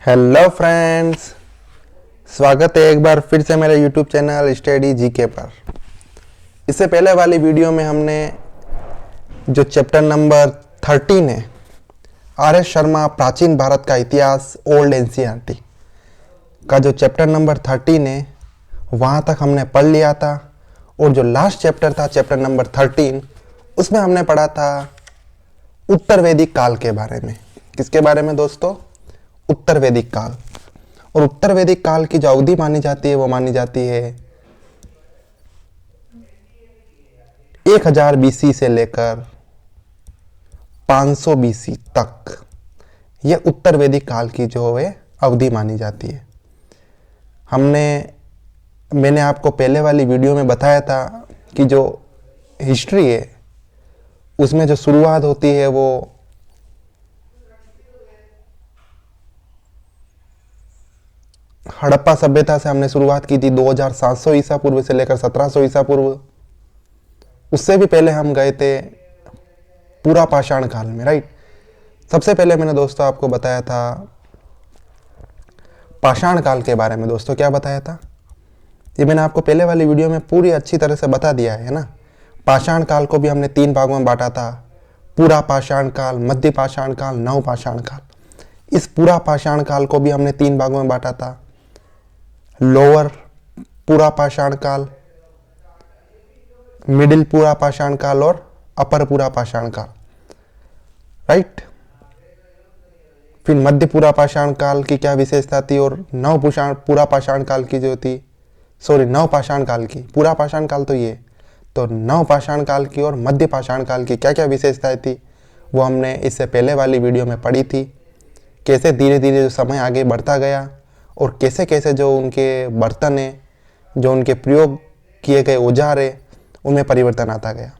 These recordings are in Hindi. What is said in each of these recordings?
हेलो फ्रेंड्स, स्वागत है एक बार फिर से मेरे यूट्यूब चैनल स्टडी जीके पर। इससे पहले वाली वीडियो में हमने जो चैप्टर नंबर 13 है, आर.एस. शर्मा प्राचीन भारत का इतिहास ओल्ड एनसीईआरटी का जो चैप्टर नंबर 13 है वहाँ तक हमने पढ़ लिया था। और जो लास्ट चैप्टर था, चैप्टर नंबर 13, उसमें हमने पढ़ा था उत्तर वैदिक काल के बारे में। किसके बारे में दोस्तों? उत्तर वैदिक काल। और उत्तर वैदिक काल की जो अवधि मानी जाती है वो मानी जाती है 1000 बीसी से लेकर 500 बीसी तक। यह उत्तर वैदिक काल की जो है अवधि मानी जाती है। मैंने आपको पहले वाली वीडियो में बताया था कि जो हिस्ट्री है उसमें जो शुरुआत होती है वो हड़प्पा सभ्यता से हमने शुरुआत की थी 2700 ईसा पूर्व से लेकर 1700 ईसा पूर्व। उससे भी पहले हम गए थे पूरा पाषाण काल में, राइट। सबसे पहले मैंने दोस्तों आपको बताया था पाषाण काल के बारे में। दोस्तों क्या बताया था? ये मैंने आपको पहले वाली वीडियो में पूरी अच्छी तरह से बता दिया है ना। पाषाण काल को भी हमने 3 भागों में बांटा था, पूरा पाषाण काल, मध्य पाषाण काल, नव पाषाण काल। इस पूरा पाषाण काल को भी हमने 3 भागों में बांटा था, लोअर पूरा पाषाण काल, मिडिल पूरा पाषाण काल और अपर पूरा पाषाण काल, राइट। फिर मध्य पूरा पाषाण काल की क्या विशेषता थी और नव पूरा पाषाण काल की जो थी, नव पाषाण काल की, पूरा पाषाण काल तो ये, तो नव पाषाण काल की और मध्य पाषाण काल की क्या क्या विशेषताएं थी वो हमने इससे पहले वाली वीडियो में पढ़ी थी। कैसे धीरे धीरे जो समय आगे बढ़ता गया और कैसे कैसे जो उनके बर्तन है, जो उनके प्रयोग किए गए औजार है, उनमें परिवर्तन आता गया।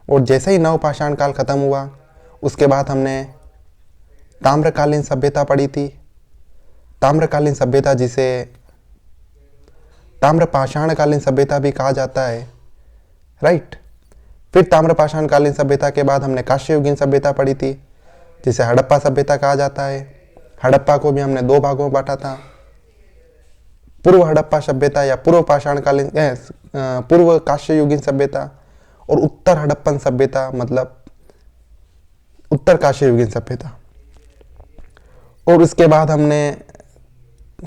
और जैसे ही नव पाषाण काल खत्म हुआ उसके बाद हमने ताम्रकालीन सभ्यता पढ़ी थी। ताम्रकालीन सभ्यता जिसे ताम्र पाषाण कालीन सभ्यता भी कहा जाता है, राइट। फिर ताम्र पाषाण कालीन सभ्यता के बाद हमने कांस्ययुगीन सभ्यता पढ़ी थी जिसे हड़प्पा सभ्यता कहा जाता है। हड़प्पा को भी हमने 2 भागों में बांटा था, पूर्व हड़प्पा सभ्यता या पूर्व पाषाण कालीन पूर्व कांस्ययुगीन सभ्यता और उत्तर हड़प्पन सभ्यता, मतलब उत्तर कांस्ययुगीन सभ्यता। और उसके बाद हमने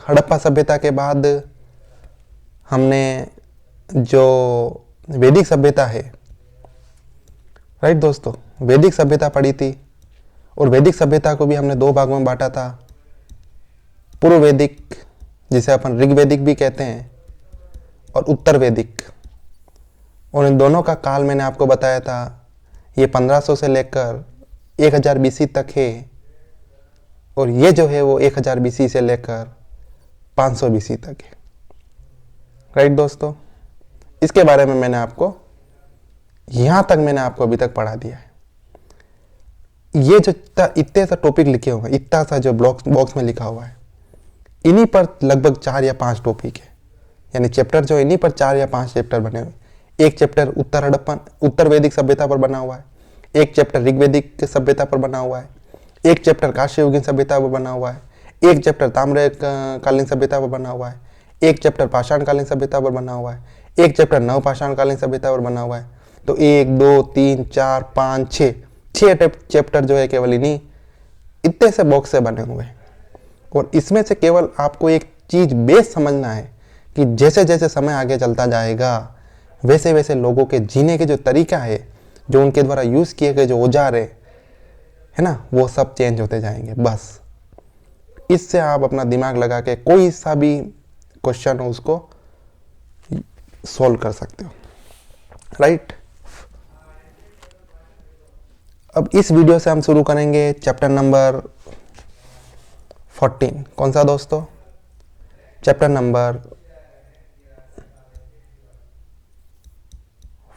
हड़प्पा सभ्यता के बाद हमने जो वैदिक सभ्यता है, राइट दोस्तों, वैदिक सभ्यता पढ़ी थी। और वैदिक सभ्यता को भी हमने 2 भागों में बांटा था, पूर्व वैदिक जिसे अपन ऋग्वैदिक भी कहते हैं और उत्तर वैदिक। और इन दोनों का काल मैंने आपको बताया था, ये 1500 से लेकर 1000 बीसी तक है और ये जो है वो 1000 बीसी से लेकर 500 बीसी तक है, राइट दोस्तों। इसके बारे में मैंने आपको यहाँ तक मैंने आपको अभी तक पढ़ा दिया है। ये जो इतने सा टॉपिक लिखे हुए हैं, इतना सा जो बॉक्स में लिखा हुआ है, इन्हीं पर लगभग 4 या 5 टॉपिक है, यानी चैप्टर जो इन्हीं पर 4 या 5 चैप्टर बने हुए। एक चैप्टर उत्तर वैदिक सभ्यता पर बना हुआ है, एक चैप्टर ऋग्वैदिक सभ्यता पर बना हुआ है, एक चैप्टर कांस्ययुगीन सभ्यता पर बना हुआ है, एक चैप्टर ताम्रकालीन सभ्यता पर बना हुआ है, एक चैप्टर पाषाणकालीन सभ्यता पर बना हुआ है, एक चैप्टर नव पाषाणकालीन सभ्यता पर बना हुआ है। तो 1 2 3 4 5 6 चैप्टर जो है केवल इन्हीं इतने से बॉक्स से बने हुए हैं। और इसमें से केवल आपको एक चीज बेस समझना है कि जैसे जैसे समय आगे चलता जाएगा वैसे वैसे लोगों के जीने के जो तरीका है, जो उनके द्वारा यूज किए गए जो औजार है ना, वो सब चेंज होते जाएंगे। बस इससे आप अपना दिमाग लगा के कोई सा भी क्वेश्चन हो उसको सॉल्व कर सकते हो, राइट। अब इस वीडियो से हम शुरू करेंगे चैप्टर नंबर 14। कौन सा दोस्तों? Chapter number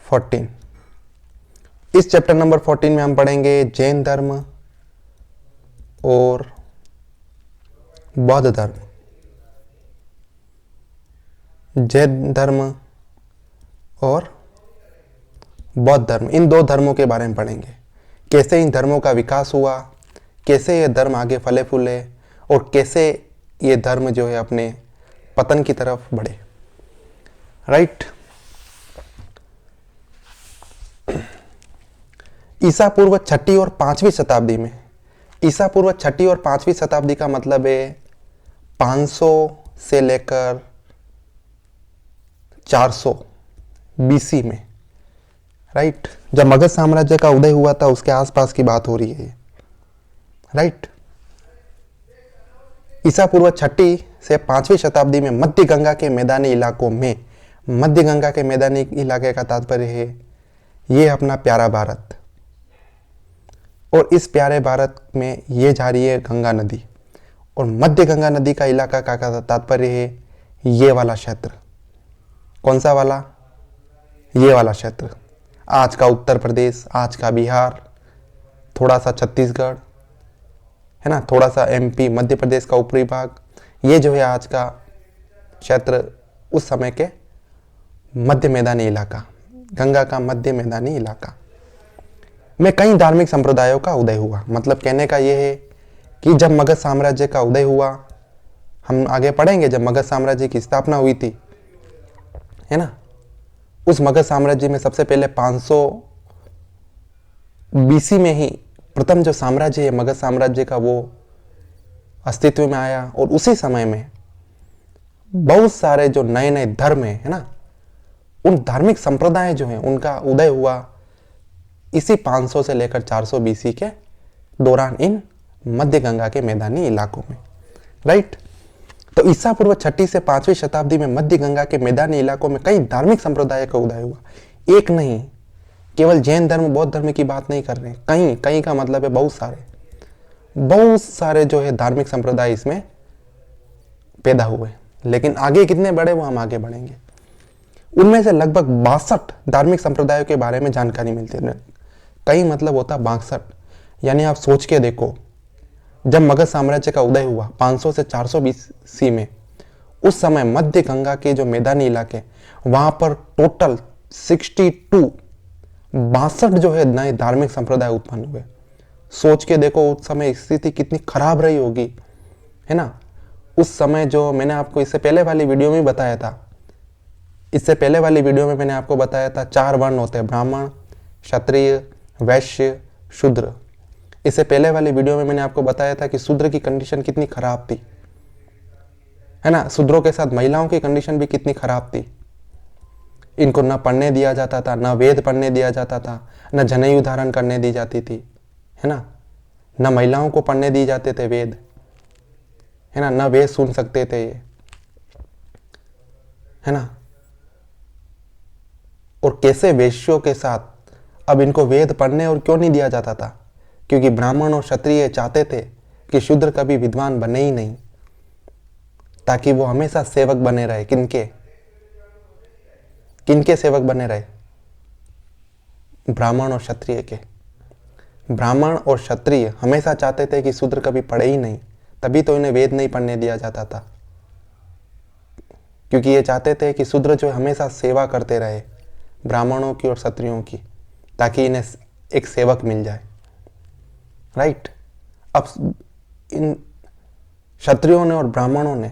14। इस चैप्टर नंबर 14 में हम पढ़ेंगे जैन धर्म और बौद्ध धर्म। जैन धर्म और बौद्ध धर्म, इन 2 धर्मों के बारे में पढ़ेंगे। कैसे इन धर्मों का विकास हुआ, कैसे ये धर्म आगे फले फूले और कैसे ये धर्म जो है अपने पतन की तरफ बढ़े। राइट। ईसा पूर्व 6वीं और 5वीं शताब्दी में, ईसा पूर्व 6वीं और 5वीं शताब्दी का मतलब है 500 से लेकर 400 बीसी में। राइट। जब मगध साम्राज्य का उदय हुआ था उसके आसपास की बात हो रही है। राइट। ईसा पूर्व 6वीं से 5वीं शताब्दी में मध्य गंगा के मैदानी इलाकों में, मध्य गंगा के मैदानी इलाके का तात्पर्य है ये अपना प्यारा भारत, और इस प्यारे भारत में ये जा रही है गंगा नदी, और मध्य गंगा नदी का इलाका का तात्पर्य है ये वाला क्षेत्र। कौन सा वाला? ये वाला क्षेत्र। आज का उत्तर प्रदेश, आज का बिहार, थोड़ा सा छत्तीसगढ़ है ना, थोड़ा सा एमपी, मध्य प्रदेश का ऊपरी भाग, ये जो है आज का क्षेत्र उस समय के मध्य मैदानी इलाका, गंगा का मध्य मैदानी इलाका में कई धार्मिक संप्रदायों का उदय हुआ। मतलब कहने का यह है कि जब मगध साम्राज्य का उदय हुआ, हम आगे पढ़ेंगे जब मगध साम्राज्य की स्थापना हुई थी, है ना, उस मगध साम्राज्य में सबसे पहले 500 बीसी में ही प्रथम जो साम्राज्य है मगध साम्राज्य का वो अस्तित्व में आया, और उसी समय में बहुत सारे जो नए नए धर्म है ना, उन धार्मिक संप्रदाय जो हैं उनका उदय हुआ इसी 500 से लेकर 400 बीसी के दौरान इन मध्य गंगा के मैदानी इलाकों में। राइट। तो ईसा पूर्व 6वीं से 5वीं शताब्दी में मध्य गंगा के मैदानी इलाकों में कई धार्मिक संप्रदाय का उदय हुआ। एक नहीं, केवल जैन धर्म बौद्ध धर्म की बात नहीं कर रहे, कई कई का मतलब है बहुत सारे जो है धार्मिक संप्रदाय इसमें पैदा हुए। लेकिन आगे कितने बड़े वो हम आगे बढ़ेंगे। उनमें से लगभग 62 धार्मिक संप्रदायों के बारे में जानकारी मिलती है। कई मतलब होता 62, यानी आप सोच के देखो, जब मगध साम्राज्य का उदय हुआ 500 से 400 बीसी में, उस समय मध्य गंगा के जो मैदानी इलाके वहां पर टोटल 62 जो है नए धार्मिक संप्रदाय उत्पन्न हुए। सोच के देखो उस समय स्थिति कितनी खराब रही होगी, है ना। उस समय जो मैंने आपको इससे पहले वाली वीडियो में बताया था, इससे पहले वाली वीडियो में मैंने आपको बताया था 4 वर्ण होते हैं, ब्राह्मण, क्षत्रिय, वैश्य, शूद्र। इससे पहले वाली वीडियो में मैंने आपको बताया था कि शूद्र की कंडीशन कितनी खराब थी, है ना। शूद्रों के साथ महिलाओं की कंडीशन भी कितनी खराब थी। इनको न पढ़ने दिया जाता था, न वेद पढ़ने दिया जाता था, न जनेऊ धारण करने दी जाती थी, है ना। न महिलाओं को पढ़ने दिए जाते थे वेद, है ना, न वेद सुन सकते थे ये, है ना। और कैसे वेश्यों के साथ अब इनको वेद पढ़ने और क्यों नहीं दिया जाता था? क्योंकि ब्राह्मण और क्षत्रिय चाहते थे कि शूद्र कभी विद्वान बने ही नहीं, ताकि वो हमेशा सेवक बने रहे। किनके सेवक बने रहे? ब्राह्मण और क्षत्रिय के। ब्राह्मण और क्षत्रिय हमेशा चाहते थे कि शूद्र कभी पढ़े ही नहीं, तभी तो इन्हें वेद नहीं पढ़ने दिया जाता था, क्योंकि ये चाहते थे कि शूद्र जो हमेशा सेवा करते रहे ब्राह्मणों की और क्षत्रियों की, ताकि इन्हें एक सेवक मिल जाए। राइट। अब इन क्षत्रियों ने और ब्राह्मणों ने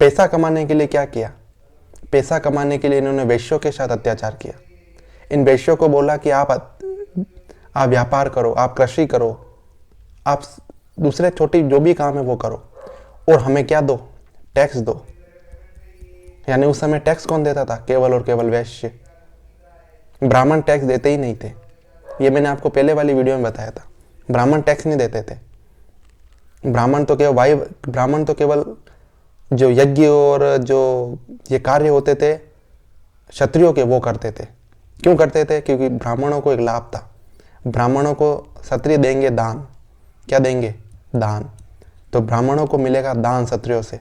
पैसा कमाने के लिए क्या किया? पैसा कमाने के लिए इन्होंने वैश्यों के साथ अत्याचार किया। इन वैश्यों को बोला कि आप व्यापार करो, आप कृषि करो, आप दूसरे छोटी जो भी काम है वो करो, और हमें क्या दो? टैक्स दो। यानी उस समय टैक्स कौन देता था? केवल और केवल वैश्य। ब्राह्मण टैक्स देते ही नहीं थे। ये मैंने आपको पहले वाली वीडियो में बताया था। ब्राह्मण टैक्स नहीं देते थे। ब्राह्मण तो केवल जो यज्ञ और जो ये कार्य होते थे क्षत्रियों के, वो करते थे। क्यों करते थे? क्योंकि ब्राह्मणों को एक लाभ था। ब्राह्मणों को क्षत्रिय देंगे दान। क्या देंगे? दान। तो ब्राह्मणों को मिलेगा दान क्षत्रियों से,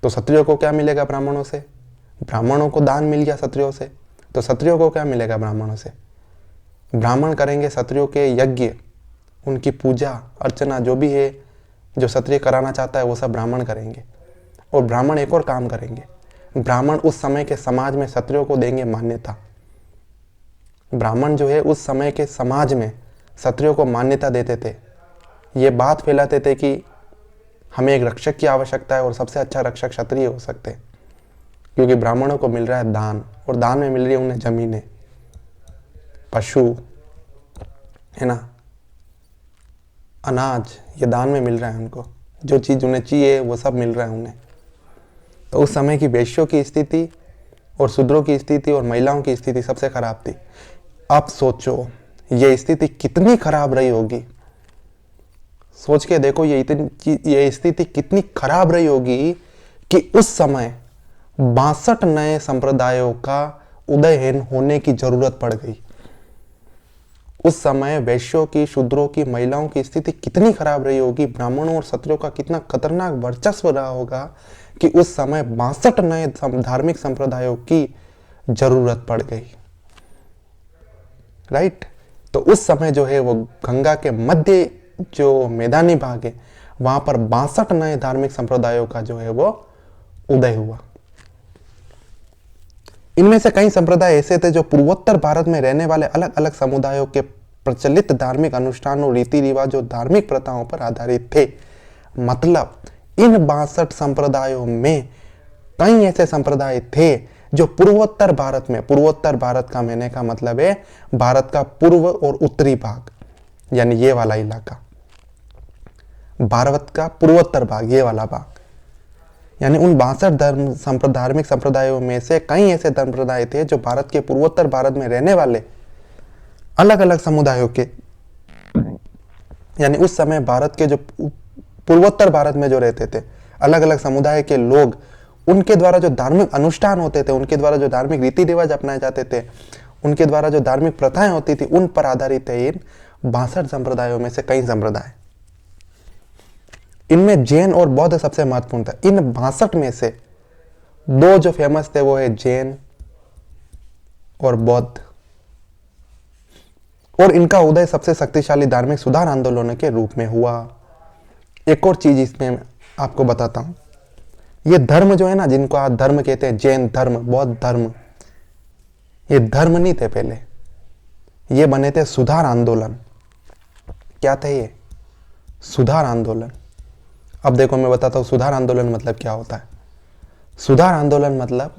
तो क्षत्रियों को क्या मिलेगा ब्राह्मणों से? ब्राह्मणों को दान मिल गया क्षत्रियों से, तो क्षत्रियों को क्या मिलेगा ब्राह्मणों से? ब्राह्मण करेंगे क्षत्रियों के यज्ञ, उनकी पूजा अर्चना जो भी है, जो क्षत्रिय कराना चाहता है वो सब ब्राह्मण करेंगे। और ब्राह्मण एक और काम करेंगे, ब्राह्मण उस समय के समाज में क्षत्रियों को देंगे मान्यता। ब्राह्मण जो है उस समय के समाज में क्षत्रियों को मान्यता देते थे। ये बात फैलाते थे कि हमें एक रक्षक की आवश्यकता है और सबसे अच्छा रक्षक क्षत्रिय हो सकते हैं, क्योंकि ब्राह्मणों को मिल रहा है दान, और दान में मिल रही है उन्हें जमीनें, पशु, है ना, अनाज, ये दान में मिल रहा है उनको। जो चीज़ उन्हें चाहिए वो सब मिल रहा है उन्हें। तो उस समय की वेश्यों की स्थिति और शूद्रों की स्थिति और महिलाओं की स्थिति सबसे खराब थी। अब सोचो ये स्थिति कितनी खराब रही होगी, सोच के देखो ये स्थिति कितनी खराब रही होगी कि उस समय 62 नए संप्रदायों का उदय होने की जरूरत पड़ गई। उस समय वैश्यों की, शूद्रों की, महिलाओं की स्थिति कितनी खराब रही होगी, ब्राह्मणों और क्षत्रियों का कितना खतरनाक वर्चस्व रहा होगा कि उस समय 62 नए धार्मिक संप्रदायों की जरूरत पड़ गई। राइट। तो उस समय जो है वो गंगा के मध्य जो मैदानी भाग है वहां पर 62 नए धार्मिक संप्रदायों का जो है वो उदय हुआ। इनमें से कई संप्रदाय ऐसे थे जो पूर्वोत्तर भारत में रहने वाले अलग अलग समुदायों के प्रचलित धार्मिक अनुष्ठानों, रीति रिवाजों, धार्मिक प्रथाओं पर आधारित थे। मतलब इन 62 संप्रदायों में कई ऐसे संप्रदाय थे जो पूर्वोत्तर भारत में, पूर्वोत्तर भारत का मैंने का मतलब है भारत का पूर्व और उत्तरी भाग, यानी ये वाला इलाका, भारत का पूर्वोत्तर भाग, ये वाला भाग, यानी उन 62 धार्मिक संप्रदायों में से कई ऐसे संप्रदाय थे जो भारत के पूर्वोत्तर भारत में रहने वाले अलग अलग समुदायों के, यानी उस समय भारत के जो पूर्वोत्तर भारत में जो रहते थे अलग अलग समुदाय के लोग, उनके द्वारा जो धार्मिक अनुष्ठान होते थे, उनके द्वारा जो धार्मिक रीति रिवाज अपनाए जाते थे, उनके द्वारा जो धार्मिक प्रथाएं होती थी, उन पर आधारित है इन 62 संप्रदायों में से कई संप्रदाय। इनमें जैन और बौद्ध सबसे महत्वपूर्ण था। इन 62 में से 2 जो फेमस थे वो है जैन और बौद्ध, और इनका उदय सबसे शक्तिशाली धार्मिक सुधार आंदोलनों के रूप में हुआ। एक और चीज इसमें आपको बताता हूं, ये धर्म जो है ना, जिनको आज धर्म कहते हैं, जैन धर्म, बौद्ध धर्म, ये धर्म नहीं थे पहले, ये बने थे सुधार आंदोलन। क्या थे ये? सुधार आंदोलन। अब देखो मैं बताता हूं सुधार आंदोलन मतलब क्या होता है। सुधार आंदोलन मतलब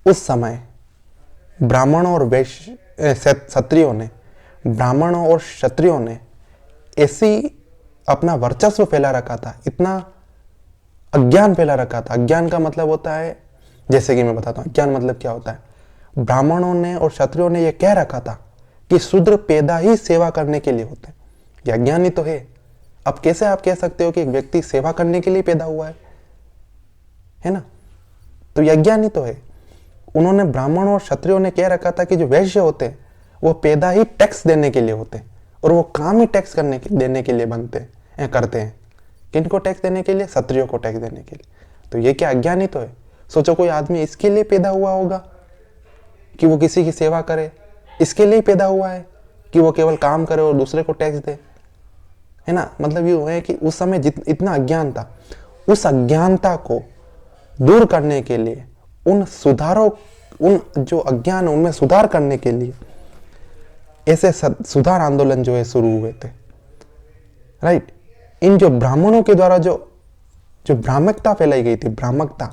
उस समय ब्राह्मणों और क्षत्रियों ने, ब्राह्मणों और क्षत्रियों ने ऐसी अपना वर्चस्व फैला रखा था, इतना अज्ञान फैला रखा था। अज्ञान का मतलब होता है, जैसे कि मैं बताता हूं अज्ञान मतलब क्या होता है। ब्राह्मणों ने और क्षत्रियों ने यह कह रखा था कि शूद्र पैदा ही सेवा करने के लिए होते हैं। यह अज्ञान ही तो है। अब कैसे आप कह सकते हो कि एक व्यक्ति सेवा करने के लिए पैदा हुआ है ना? तो यह अज्ञान ही तो है। उन्होंने, ब्राह्मणों और क्षत्रियों ने कह रखा था कि जो वैश्य होते हैं वो पैदा ही टैक्स देने के लिए होते हैं, और वो काम ही टैक्स देने के लिए करते हैं। किनको टैक्स देने के लिए? क्षत्रियों को टैक्स देने के लिए। तो ये क्या अज्ञान ही तो है। सोचो कोई आदमी इसके लिए पैदा हुआ होगा कि वो किसी की सेवा करे, इसके लिए पैदा हुआ है कि वो केवल काम करे और दूसरे को टैक्स दे, है ना? मतलब ये है कि उस समय इतना अज्ञान था, उस अज्ञानता को दूर करने के लिए, उन जो अज्ञान उनमें सुधार करने के लिए ऐसे सुधार आंदोलन जो है शुरू हुए थे। राइट। इन जो ब्राह्मणों के द्वारा जो भ्रामकता फैलाई गई थी, भ्रामकता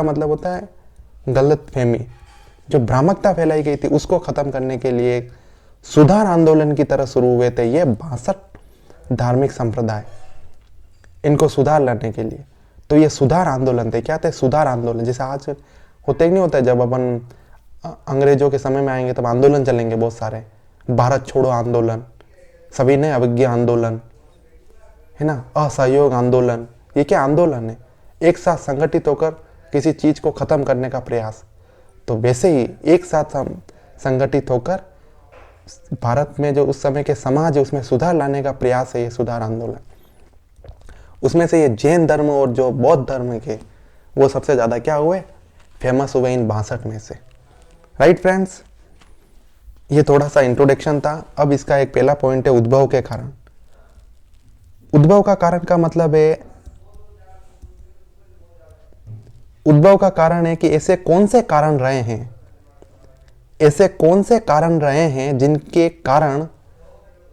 मतलब होता है गलत फहमी। जो भ्रामकता फैलाई गई थी उसको खत्म करने के लिए सुधार आंदोलन की तरह शुरू हुए थे ये 62 धार्मिक संप्रदाय, इनको सुधार लाने के लिए। तो ये सुधार आंदोलन थे। क्या थे? सुधार आंदोलन। जैसे आज होते नहीं होता है, जब अपन अंग्रेजों के समय में आएंगे तब आंदोलन चलेंगे बहुत सारे, भारत छोड़ो आंदोलन, सविनय अवज्ञा आंदोलन, है ना, असहयोग आंदोलन। ये क्या आंदोलन है? एक साथ संगठित होकर किसी चीज को खत्म करने का प्रयास। तो वैसे ही एक साथ संगठित होकर भारत में जो उस समय के समाज है उसमें सुधार लाने का प्रयास है ये सुधार आंदोलन। उसमें से ये जैन धर्म और जो बौद्ध धर्म के, वो सबसे ज्यादा क्या हुए? फेमस हुए इन 62 में से। राइट फ्रेंड्स, ये थोड़ा सा इंट्रोडक्शन था। अब इसका एक पहला पॉइंट है उद्भव के कारण। उद्भव का कारण का मतलब है, उद्भव का कारण है कि ऐसे कौन से कारण रहे हैं जिनके कारण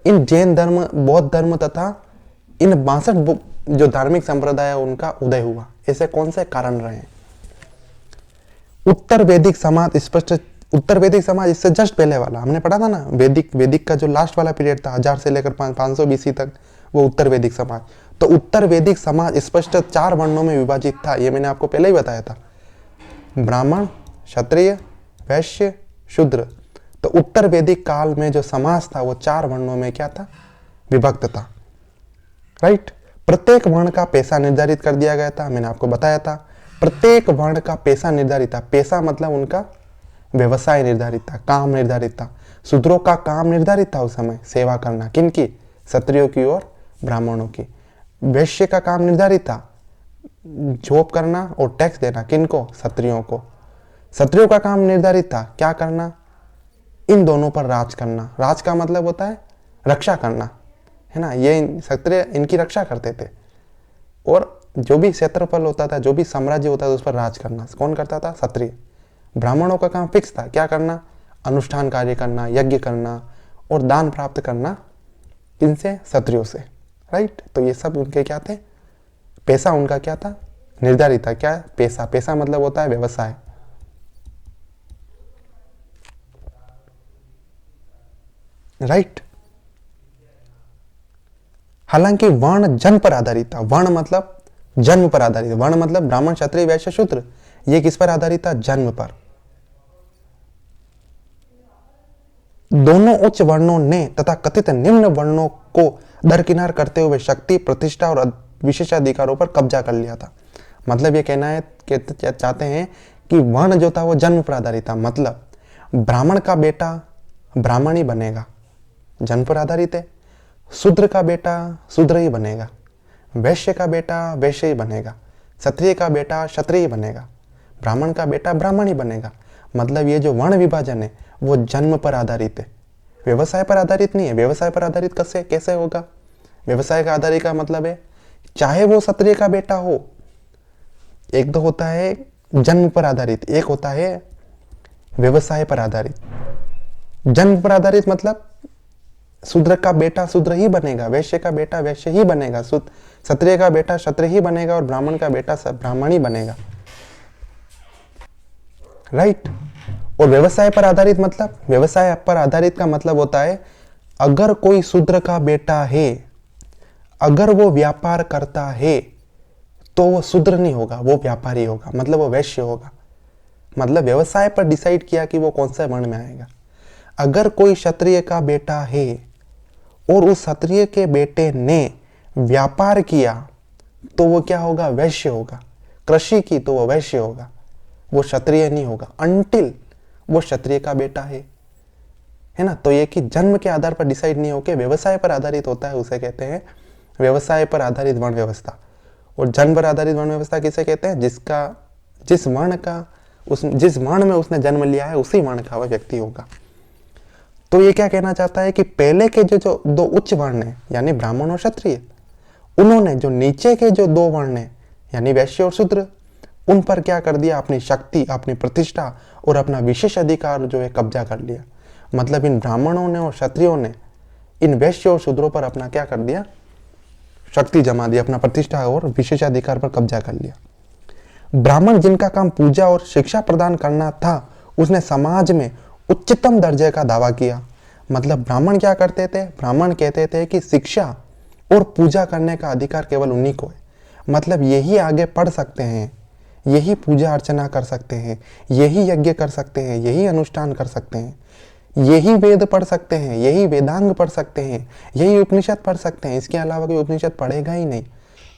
इन जैन धर्म, बौद्ध धर्म तथा इन 62 जो धार्मिक संप्रदाय है उनका उदय हुआ। ऐसे कौन से कारण रहे हैं? उत्तर वैदिक समाज स्पष्ट, उत्तर वैदिक समाज इससे जस्ट पहले वाला हमने पढ़ा था ना, वैदिक का जो लास्ट वाला पीरियड था 1000 से लेकर 500 BC तक, वो उत्तर वैदिक समाज। तो उत्तर वैदिक समाज स्पष्ट 4 वर्णों में विभाजित था, ये मैंने आपको पहले ही बताया था, ब्राह्मण, क्षत्रिय, वैश्य, शूद्र। तो उत्तर वैदिक काल में जो समाज था वो 4 वर्णों में क्या था? विभक्त था, राइट। प्रत्येक वर्ण का पेशा निर्धारित कर दिया गया था, मैंने आपको बताया था। प्रत्येक वर्ण का पेशा निर्धारित था। पेशा मतलब उनका व्यवसाय निर्धारित था, काम निर्धारित था। शूद्रों का काम निर्धारित था उस समय, सेवा करना, किनकी? क्षत्रियों की और ब्राह्मणों की। वैश्य का काम निर्धारित था, जॉब करना और टैक्स देना, किनको? क्षत्रियों को। क्षत्रियों का काम निर्धारित था, क्या करना? इन दोनों पर राज करना। राज का मतलब होता है रक्षा करना, है ना। ये क्षत्रिय इनकी रक्षा करते थे, और जो भी क्षेत्रफल होता था, जो भी साम्राज्य होता था, उस पर राज करना कौन करता था? क्षत्रिय। ब्राह्मणों का काम फिक्स था, क्या करना? अनुष्ठान कार्य करना, यज्ञ करना और दान प्राप्त करना, किनसे? क्षत्रियों से, राइट। तो ये सब उनके क्या थे? पेशा उनका क्या था? निर्धारित था। क्या? पेशा। पेशा मतलब होता है व्यवसाय, राइट। हालांकि वर्ण जन्म पर आधारित था। वर्ण मतलब जन्म पर आधारित। वर्ण मतलब ब्राह्मण, क्षत्रिय, वैश्य, शूद्र, ये किस पर आधारित था? जन्म पर। दोनों उच्च वर्णों ने तथा कथित निम्न वर्णों को दरकिनार करते हुए शक्ति, प्रतिष्ठा और विशेषाधिकारों पर कब्जा कर लिया था। मतलब ये कहना है कि चाहते हैं कि वर्ण जो था वो जन्म पर आधारित था। मतलब ब्राह्मण का बेटा ब्राह्मण ही बनेगा, जन्म पर आधारित है। शूद्र का बेटा शूद्र ही बनेगा, वैश्य का बेटा वैश्य ही बनेगा, क्षत्रिय का बेटा क्षत्रिय ही बनेगा, ब्राह्मण का बेटा ब्राह्मण ही बनेगा। मतलब ये जो वर्ण विभाजन है वो जन्म पर आधारित है, व्यवसाय पर आधारित नहीं है। व्यवसाय पर आधारित कैसे होगा? व्यवसाय का आधारित का मतलब है चाहे वो क्षत्रिय का बेटा हो, एक तो होता है जन्म पर आधारित, एक होता है व्यवसाय पर आधारित। जन्म पर आधारित मतलब शूद्र का बेटा शूद्र ही बनेगा, वैश्य का बेटा वैश्य ही बनेगा, क्षत्रिय का बेटा क्षत्रिय ही बनेगा और ब्राह्मण का बेटा ब्राह्मण ही बनेगा, राइट। और व्यवसाय पर आधारित मतलब, व्यवसाय पर आधारित का मतलब होता है अगर कोई शूद्र का बेटा है, अगर वो व्यापार करता है तो वो शूद्र नहीं होगा, वो व्यापारी होगा, मतलब वो वैश्य होगा। मतलब व्यवसाय पर डिसाइड किया कि वो कौन सा वर्ण में आएगा। अगर कोई क्षत्रिय का बेटा है और उस क्षत्रिय के बेटे ने व्यापार किया तो वो क्या होगा? वैश्य होगा। कृषि की तो वो वैश्य होगा, वो क्षत्रिय नहीं होगा अनटिल वो क्षत्रिय का बेटा है ना। तो ये कि जन्म के आधार पर डिसाइड नहीं होकर व्यवसाय पर आधारित होता है, उसे कहते हैं व्यवसाय पर आधारित वर्ण व्यवस्था। और जन्म पर आधारित वर्ण व्यवस्था किसे कहते हैं? जिस वर्ण में उसने जन्म लिया है उसी वर्ण का वह व्यक्ति होगा। तो ये क्या कहना चाहता है कि पहले के जो 2 उच्च वर्ण है यानी ब्राह्मण और क्षत्रिय, उन्होंने जो नीचे के जो 2 वर्ण है यानी वैश्य और शूद्र, उन पर क्या कर दिया? अपनी शक्ति, अपनी प्रतिष्ठा और अपना विशेष अधिकार जो है कब्जा कर लिया। मतलब इन ब्राह्मणों ने और क्षत्रियों ने इन वैश्य और शूद्रों पर अपना क्या कर दिया? शक्ति जमा दी, अपना प्रतिष्ठा और विशेषाधिकार पर कब्जा कर लिया। ब्राह्मण जिनका काम पूजा और शिक्षा प्रदान करना था, उसने समाज में उच्चतम दर्जे का दावा किया। मतलब ब्राह्मण क्या करते थे? ब्राह्मण कहते थे कि शिक्षा और पूजा करने का अधिकार केवल उन्हीं को है। मतलब यही आगे पढ़ सकते हैं, यही पूजा अर्चना कर सकते हैं, यही यज्ञ कर सकते हैं, यही अनुष्ठान कर सकते हैं, यही वेद पढ़ सकते हैं, यही वेदांग पढ़ सकते हैं, यही उपनिषद पढ़ सकते हैं। इसके अलावा कोई उपनिषद पढ़ेगा ही नहीं।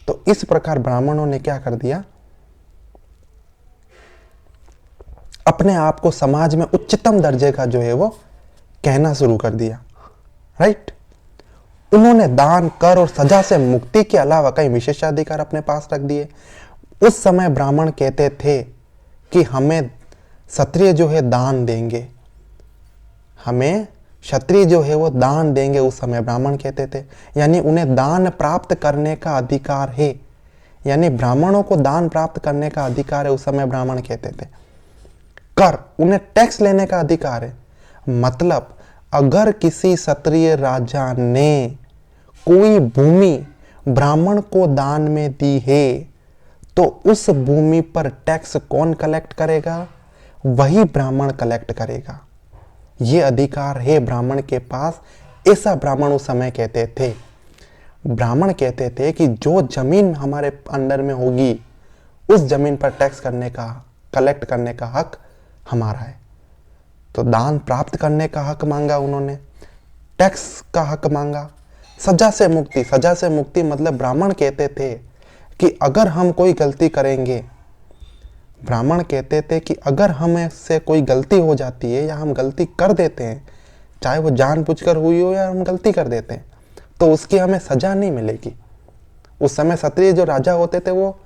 तो इस प्रकार ब्राह्मणों ने क्या कर दिया? अपने आप को समाज में उच्चतम दर्जे का जो है वो कहना शुरू कर दिया, राइट। उन्होंने दान, कर और सजा से मुक्ति के अलावा कई विशेषाधिकार अपने पास रख दिए। उस समय ब्राह्मण कहते थे कि हमें क्षत्रिय जो है दान देंगे, हमें क्षत्रिय जो है वो दान देंगे। उस समय ब्राह्मण कहते थे, यानी उन्हें दान प्राप्त करने का अधिकार है, यानी ब्राह्मणों को दान प्राप्त करने का अधिकार है। उस समय ब्राह्मण कहते थे कर, उन्हें टैक्स लेने का अधिकार है। मतलब अगर किसी क्षत्रिय राजा ने कोई भूमि ब्राह्मण को दान में दी है तो उस भूमि पर टैक्स कौन कलेक्ट करेगा? वही ब्राह्मण कलेक्ट करेगा। ये अधिकार है ब्राह्मण के पास, ऐसा ब्राह्मण उस समय कहते थे। ब्राह्मण कहते थे कि जो जमीन हमारे अंडर में होगी उस जमीन पर टैक्स करने का, कलेक्ट करने का हक हमारा है। तो दान प्राप्त करने का हक मांगा उन्होंने, टैक्स का हक मांगा, सजा से मुक्ति। सजा से मुक्ति मतलब ब्राह्मण कहते थे कि अगर हम कोई गलती करेंगे, ब्राह्मण कहते थे कि अगर हमें से कोई गलती हो जाती है या हम गलती कर देते हैं, चाहे वो जानबूझकर हुई हो या हम गलती कर देते हैं, तो उसकी हमें सजा नहीं मिलेगी। उस समय क्षत्रिय जो राजा होते थे वो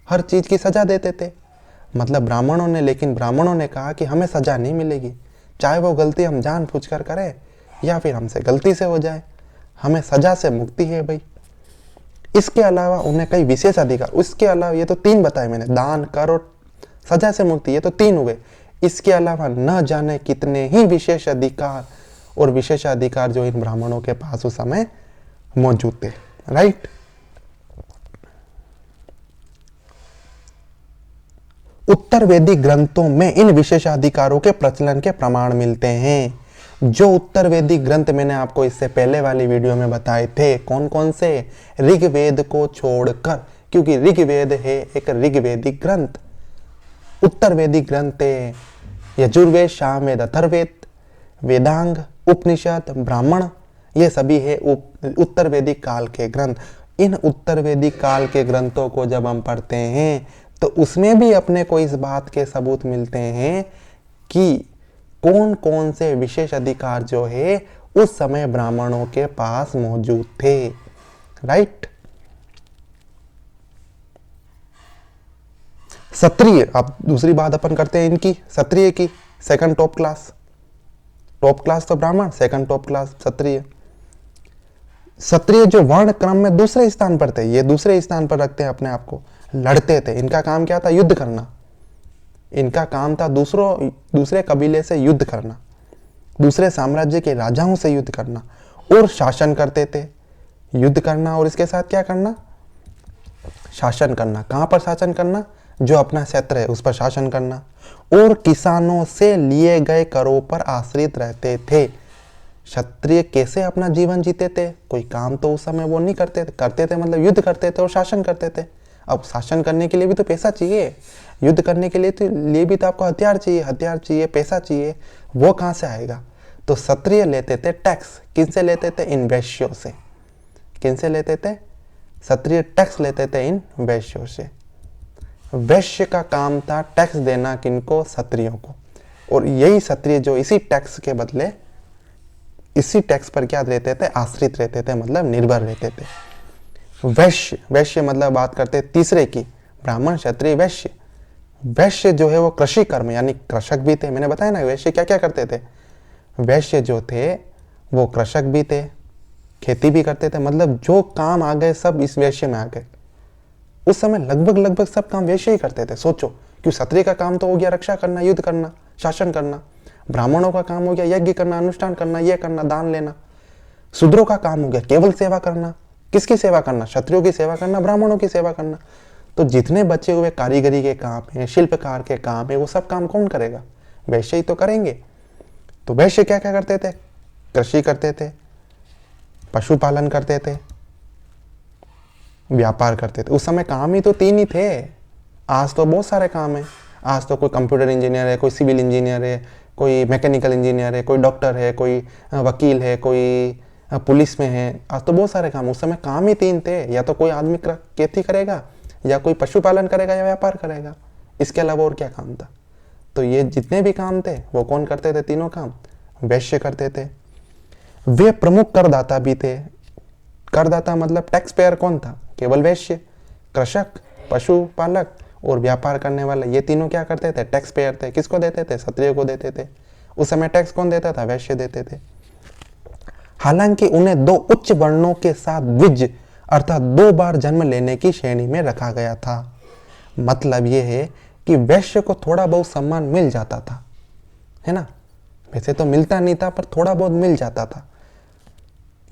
हर चीज की सजा देते थे। मतलब लेकिन ब्राह्मणों ने कहा कि हमें सजा नहीं मिलेगी, चाहे वो गलती हम जानबूझकर करें या फिर हमसे गलती से हो जाए, हमें सजा से मुक्ति है भाई। इसके अलावा उन्हें कई विशेष अधिकार, उसके अलावा ये तो 3 बताए मैंने, दान, कर और सजा से मुक्ति, ये तो 3 हुए। इसके अलावा न जाने कितने ही विशेष अधिकार और विशेषाधिकार जो इन ब्राह्मणों के पास उस समय मौजूद थे। राइट। उत्तर वैदिक ग्रंथों में इन विशेषाधिकारों के प्रचलन के प्रमाण मिलते हैं। जो उत्तर वैदिक ग्रंथ मैंने आपको इससे पहले वाली वीडियो में बताए थे, कौन कौन से? ऋग्वेद को छोड़कर, क्योंकि ऋग्वेद है एक ऋग्वेदिक ग्रंथ। उत्तर वैदिक ग्रंथ है यजुर्वेद, सामवेद, अथर्ववेद, वेदांग, उपनिषद, ब्राह्मण, ये सभी है उत्तर वैदिक काल के ग्रंथ। इन उत्तर वैदिक काल के ग्रंथों को जब हम पढ़ते हैं तो उसमें भी अपने को इस बात के सबूत मिलते हैं कि कौन कौन से विशेष अधिकार जो है उस समय ब्राह्मणों के पास मौजूद थे। राइट। क्षत्रिय, अब दूसरी बात अपन करते हैं इनकी, क्षत्रिय की। सेकंड टॉप क्लास तो ब्राह्मण, सेकंड टॉप क्लास क्षत्रिय। क्षत्रिय जो वर्ण क्रम में दूसरे स्थान पर थे, ये दूसरे स्थान पर रखते हैं अपने आप को, लड़ते थे। इनका काम क्या था? युद्ध करना। इनका काम था दूसरे कबीले से युद्ध करना, दूसरे साम्राज्य के राजाओं से युद्ध करना और शासन करते थे। युद्ध करना और इसके साथ क्या करना? शासन करना। कहां पर शासन करना? जो अपना क्षेत्र है उस पर शासन करना। और किसानों से लिए गए करों पर आश्रित रहते थे। क्षत्रिय कैसे अपना जीवन जीते थे? कोई काम तो उस समय वो नहीं करते थे मतलब युद्ध करते थे और शासन करते थे। अब शासन करने के लिए भी तो पैसा चाहिए, युद्ध करने के लिए भी तो आपको हथियार चाहिए, पैसा चाहिए, वो कहां से आएगा? तो क्षत्रिय लेते थे टैक्स। किनसे लेते थे? इन वैश्यों से। किनसे लेते थे? क्षत्रिय टैक्स लेते थे इन वैश्यों से। वैश्य का काम था टैक्स देना, किनको? क्षत्रियों को। और यही क्षत्रिय जो इसी टैक्स के बदले, इसी टैक्स पर क्या रहते थे? आश्रित रहते थे, मतलब निर्भर रहते थे। वैश्य मतलब बात करते तीसरे की, ब्राह्मण, क्षत्रिय, वैश्य। वैश्य जो है वो कृषि कर्म यानी कृषक भी थे। मैंने बताया ना वैश्य क्या क्या करते थे। वैश्य जो थे वो कृषक भी थे, खेती भी करते थे। मतलब जो काम आ गए सब इस वैश्य में आ गए। उस समय लगभग सब काम वैश्य ही करते थे। सोचो, क्यों? क्षत्रिय का काम तो हो गया रक्षा करना, युद्ध करना, शासन करना। ब्राह्मणों का काम हो गया यज्ञ करना, अनुष्ठान करना, ये करना, दान लेना। शूद्रों का काम हो गया केवल सेवा करना। किसकी सेवा करना? क्षत्रियों की सेवा करना, ब्राह्मणों की सेवा करना। तो जितने बचे हुए कारीगरी के काम है, शिल्पकार के काम है, वो सब काम कौन करेगा? वैश्य ही तो करेंगे। तो वैश्य क्या क्या करते थे? कृषि करते थे, पशुपालन करते थे, व्यापार करते थे। उस समय काम ही तो 3 ही थे। आज तो बहुत सारे काम है। आज तो कोई कंप्यूटर इंजीनियर है, कोई सिविल इंजीनियर है, कोई मैकेनिकल इंजीनियर है, कोई डॉक्टर है, कोई वकील है, कोई पुलिस में है। आज तो बहुत सारे काम। उस समय काम ही 3 थे। या तो कोई आदमी खेती करेगा, या कोई पशुपालन करेगा, या व्यापार करेगा। इसके अलावा और क्या काम था? तो ये जितने भी काम थे वो कौन करते थे? तीनों काम वैश्य करते थे। वे प्रमुख करदाता भी थे। करदाता मतलब टैक्स पेयर कौन था? केवल वैश्य, कृषक, पशुपालक और व्यापार करने वाला। ये तीनों क्या करते थे? टैक्स पेयर थे। किसको देते थे? क्षत्रिय को देते थे। उस समय टैक्स कौन देता था? वैश्य देते थे। हालांकि उन्हें 2 उच्च वर्णों के साथ द्विज अर्थात 2 बार जन्म लेने की श्रेणी में रखा गया था। मतलब यह है कि वैश्य को थोड़ा बहुत सम्मान मिल जाता था, है ना? वैसे तो मिलता नहीं था पर थोड़ा बहुत मिल जाता था,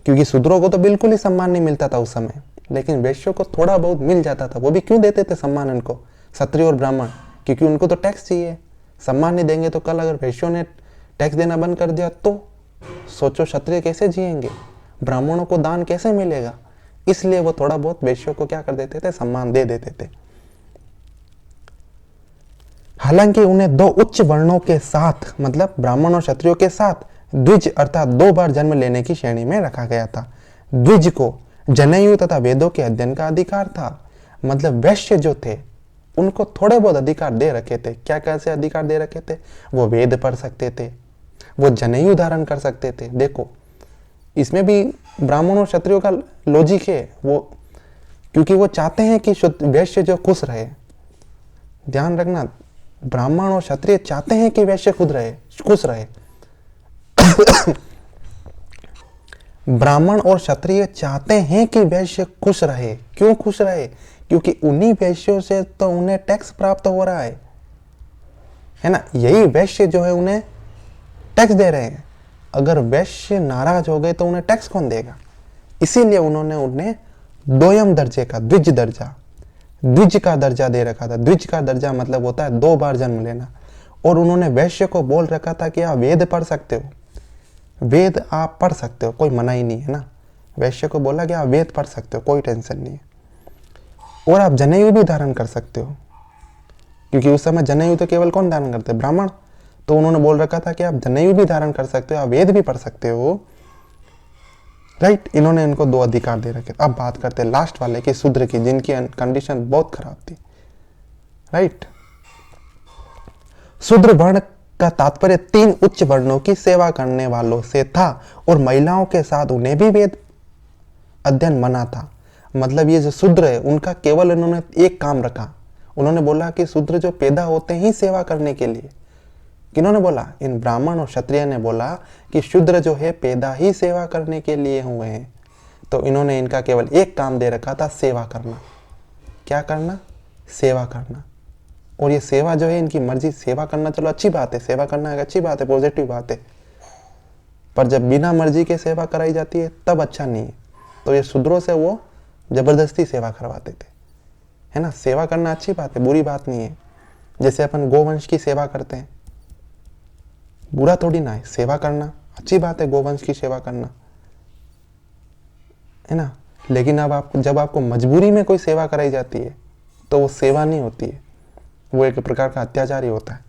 क्योंकि शूद्रों को तो बिल्कुल ही सम्मान नहीं मिलता था उस समय। लेकिन वैश्यों को थोड़ा बहुत मिल जाता था। वो भी क्यों देते थे सम्मान इनको, क्षत्रिय और ब्राह्मण? क्योंकि उनको तो टैक्स चाहिए। सम्मान नहीं देंगे तो कल अगर वैश्यों ने टैक्स देना बंद कर दिया तो सोचो क्षत्रिय कैसे जिएंगे, ब्राह्मणों को दान कैसे मिलेगा। इसलिए वो थोड़ा बहुत वैश्यों को क्या कर देते थे, सम्मान दे देते थे। हालांकि उन्हें दो उच्च वर्णों के साथ, मतलब ब्राह्मण और क्षत्रियों के साथ, द्विज अर्थात 2 बार जन्म लेने की श्रेणी में रखा गया था। द्विज को जनेयु तथा वेदों के अध्ययन का अधिकार था। मतलब वैश्य जो थे उनको थोड़े बहुत अधिकार दे रखे थे। क्या कैसे अधिकार दे रखे थे? वो वेद पढ़ सकते थे, वो जनेयु धारण कर सकते थे। देखो इसमें भी ब्राह्मण और क्षत्रियों का लॉजिक है, वो क्योंकि वो चाहते हैं कि वैश्य जो खुश रहे। ध्यान रखना, ब्राह्मण और क्षत्रिय चाहते हैं कि वैश्य खुश रहे। ब्राह्मण और क्षत्रिय चाहते हैं कि वैश्य खुश रहे। क्यों खुश रहे? क्योंकि उन्हीं वैश्यों से तो उन्हें टैक्स प्राप्त हो रहा है ना। यही वैश्य जो है उन्हें टैक्स दे रहे हैं। अगर वैश्य नाराज हो गए तो उन्हें टैक्स कौन देगा? इसीलिए उन्होंने उन्हें दोयम दर्जे का, द्विज का दर्जा दे रखा था। द्विज का दर्जा मतलब होता है 2 बार जन्म लेना। और उन्होंने वैश्य को बोल रखा था कि आप वेद पढ़ सकते हो, वेद आप पढ़ सकते हो, कोई मना ही नहीं है ना। वैश्य को बोला कि आप वेद पढ़ सकते हो, कोई टेंशन नहीं है। और आप जनेयु भी धारण कर सकते हो, क्योंकि उस समय जनेयु तो केवल कौन धारण करते? ब्राह्मण। तो उन्होंने बोल रखा था कि आप जनेयु भी धारण कर सकते हो, आप वेद भी पढ़ सकते हो, राइट। इन्होंने इनको 2 अधिकार दे रखे। अब बात करते हैं लास्ट वाले की, शूद्र की, जिनकी कंडीशन बहुत खराब थी, राइट। शूद्र वर्ण का तात्पर्य 3 उच्च वर्णों की सेवा करने वालों से था और महिलाओं के साथ उन्हें भी वेद अध्ययन मना था। मतलब ये जो शूद्र है उनका केवल इन्होंने एक काम रखा। उन्होंने बोला कि शूद्र जो पैदा होते ही सेवा करने के लिए। किन्होंने बोला? इन ब्राह्मण और क्षत्रिय ने बोला कि शूद्र जो है पैदा ही सेवा करने के लिए हुए हैं। तो इन्होंने इनका केवल एक काम दे रखा था, सेवा करना। क्या करना? सेवा करना। और ये सेवा जो है इनकी मर्जी। सेवा करना चलो अच्छी बात है, सेवा करना एक अच्छी बात है, पॉजिटिव बात है, पर जब बिना मर्जी के सेवा कराई जाती है तब अच्छा नहीं है। तो ये शूद्रों से वो जबरदस्ती सेवा करवाते थे, है ना। सेवा करना अच्छी बात है, बुरी बात नहीं है। जैसे अपन गोवंश की सेवा करते हैं, बुरा थोड़ी ना है, सेवा करना अच्छी बात है, गोवंश की सेवा करना, है ना। लेकिन अब जब आपको मजबूरी में कोई सेवा कराई जाती है तो वो सेवा नहीं होती है, वो एक प्रकार का अत्याचार ही होता है।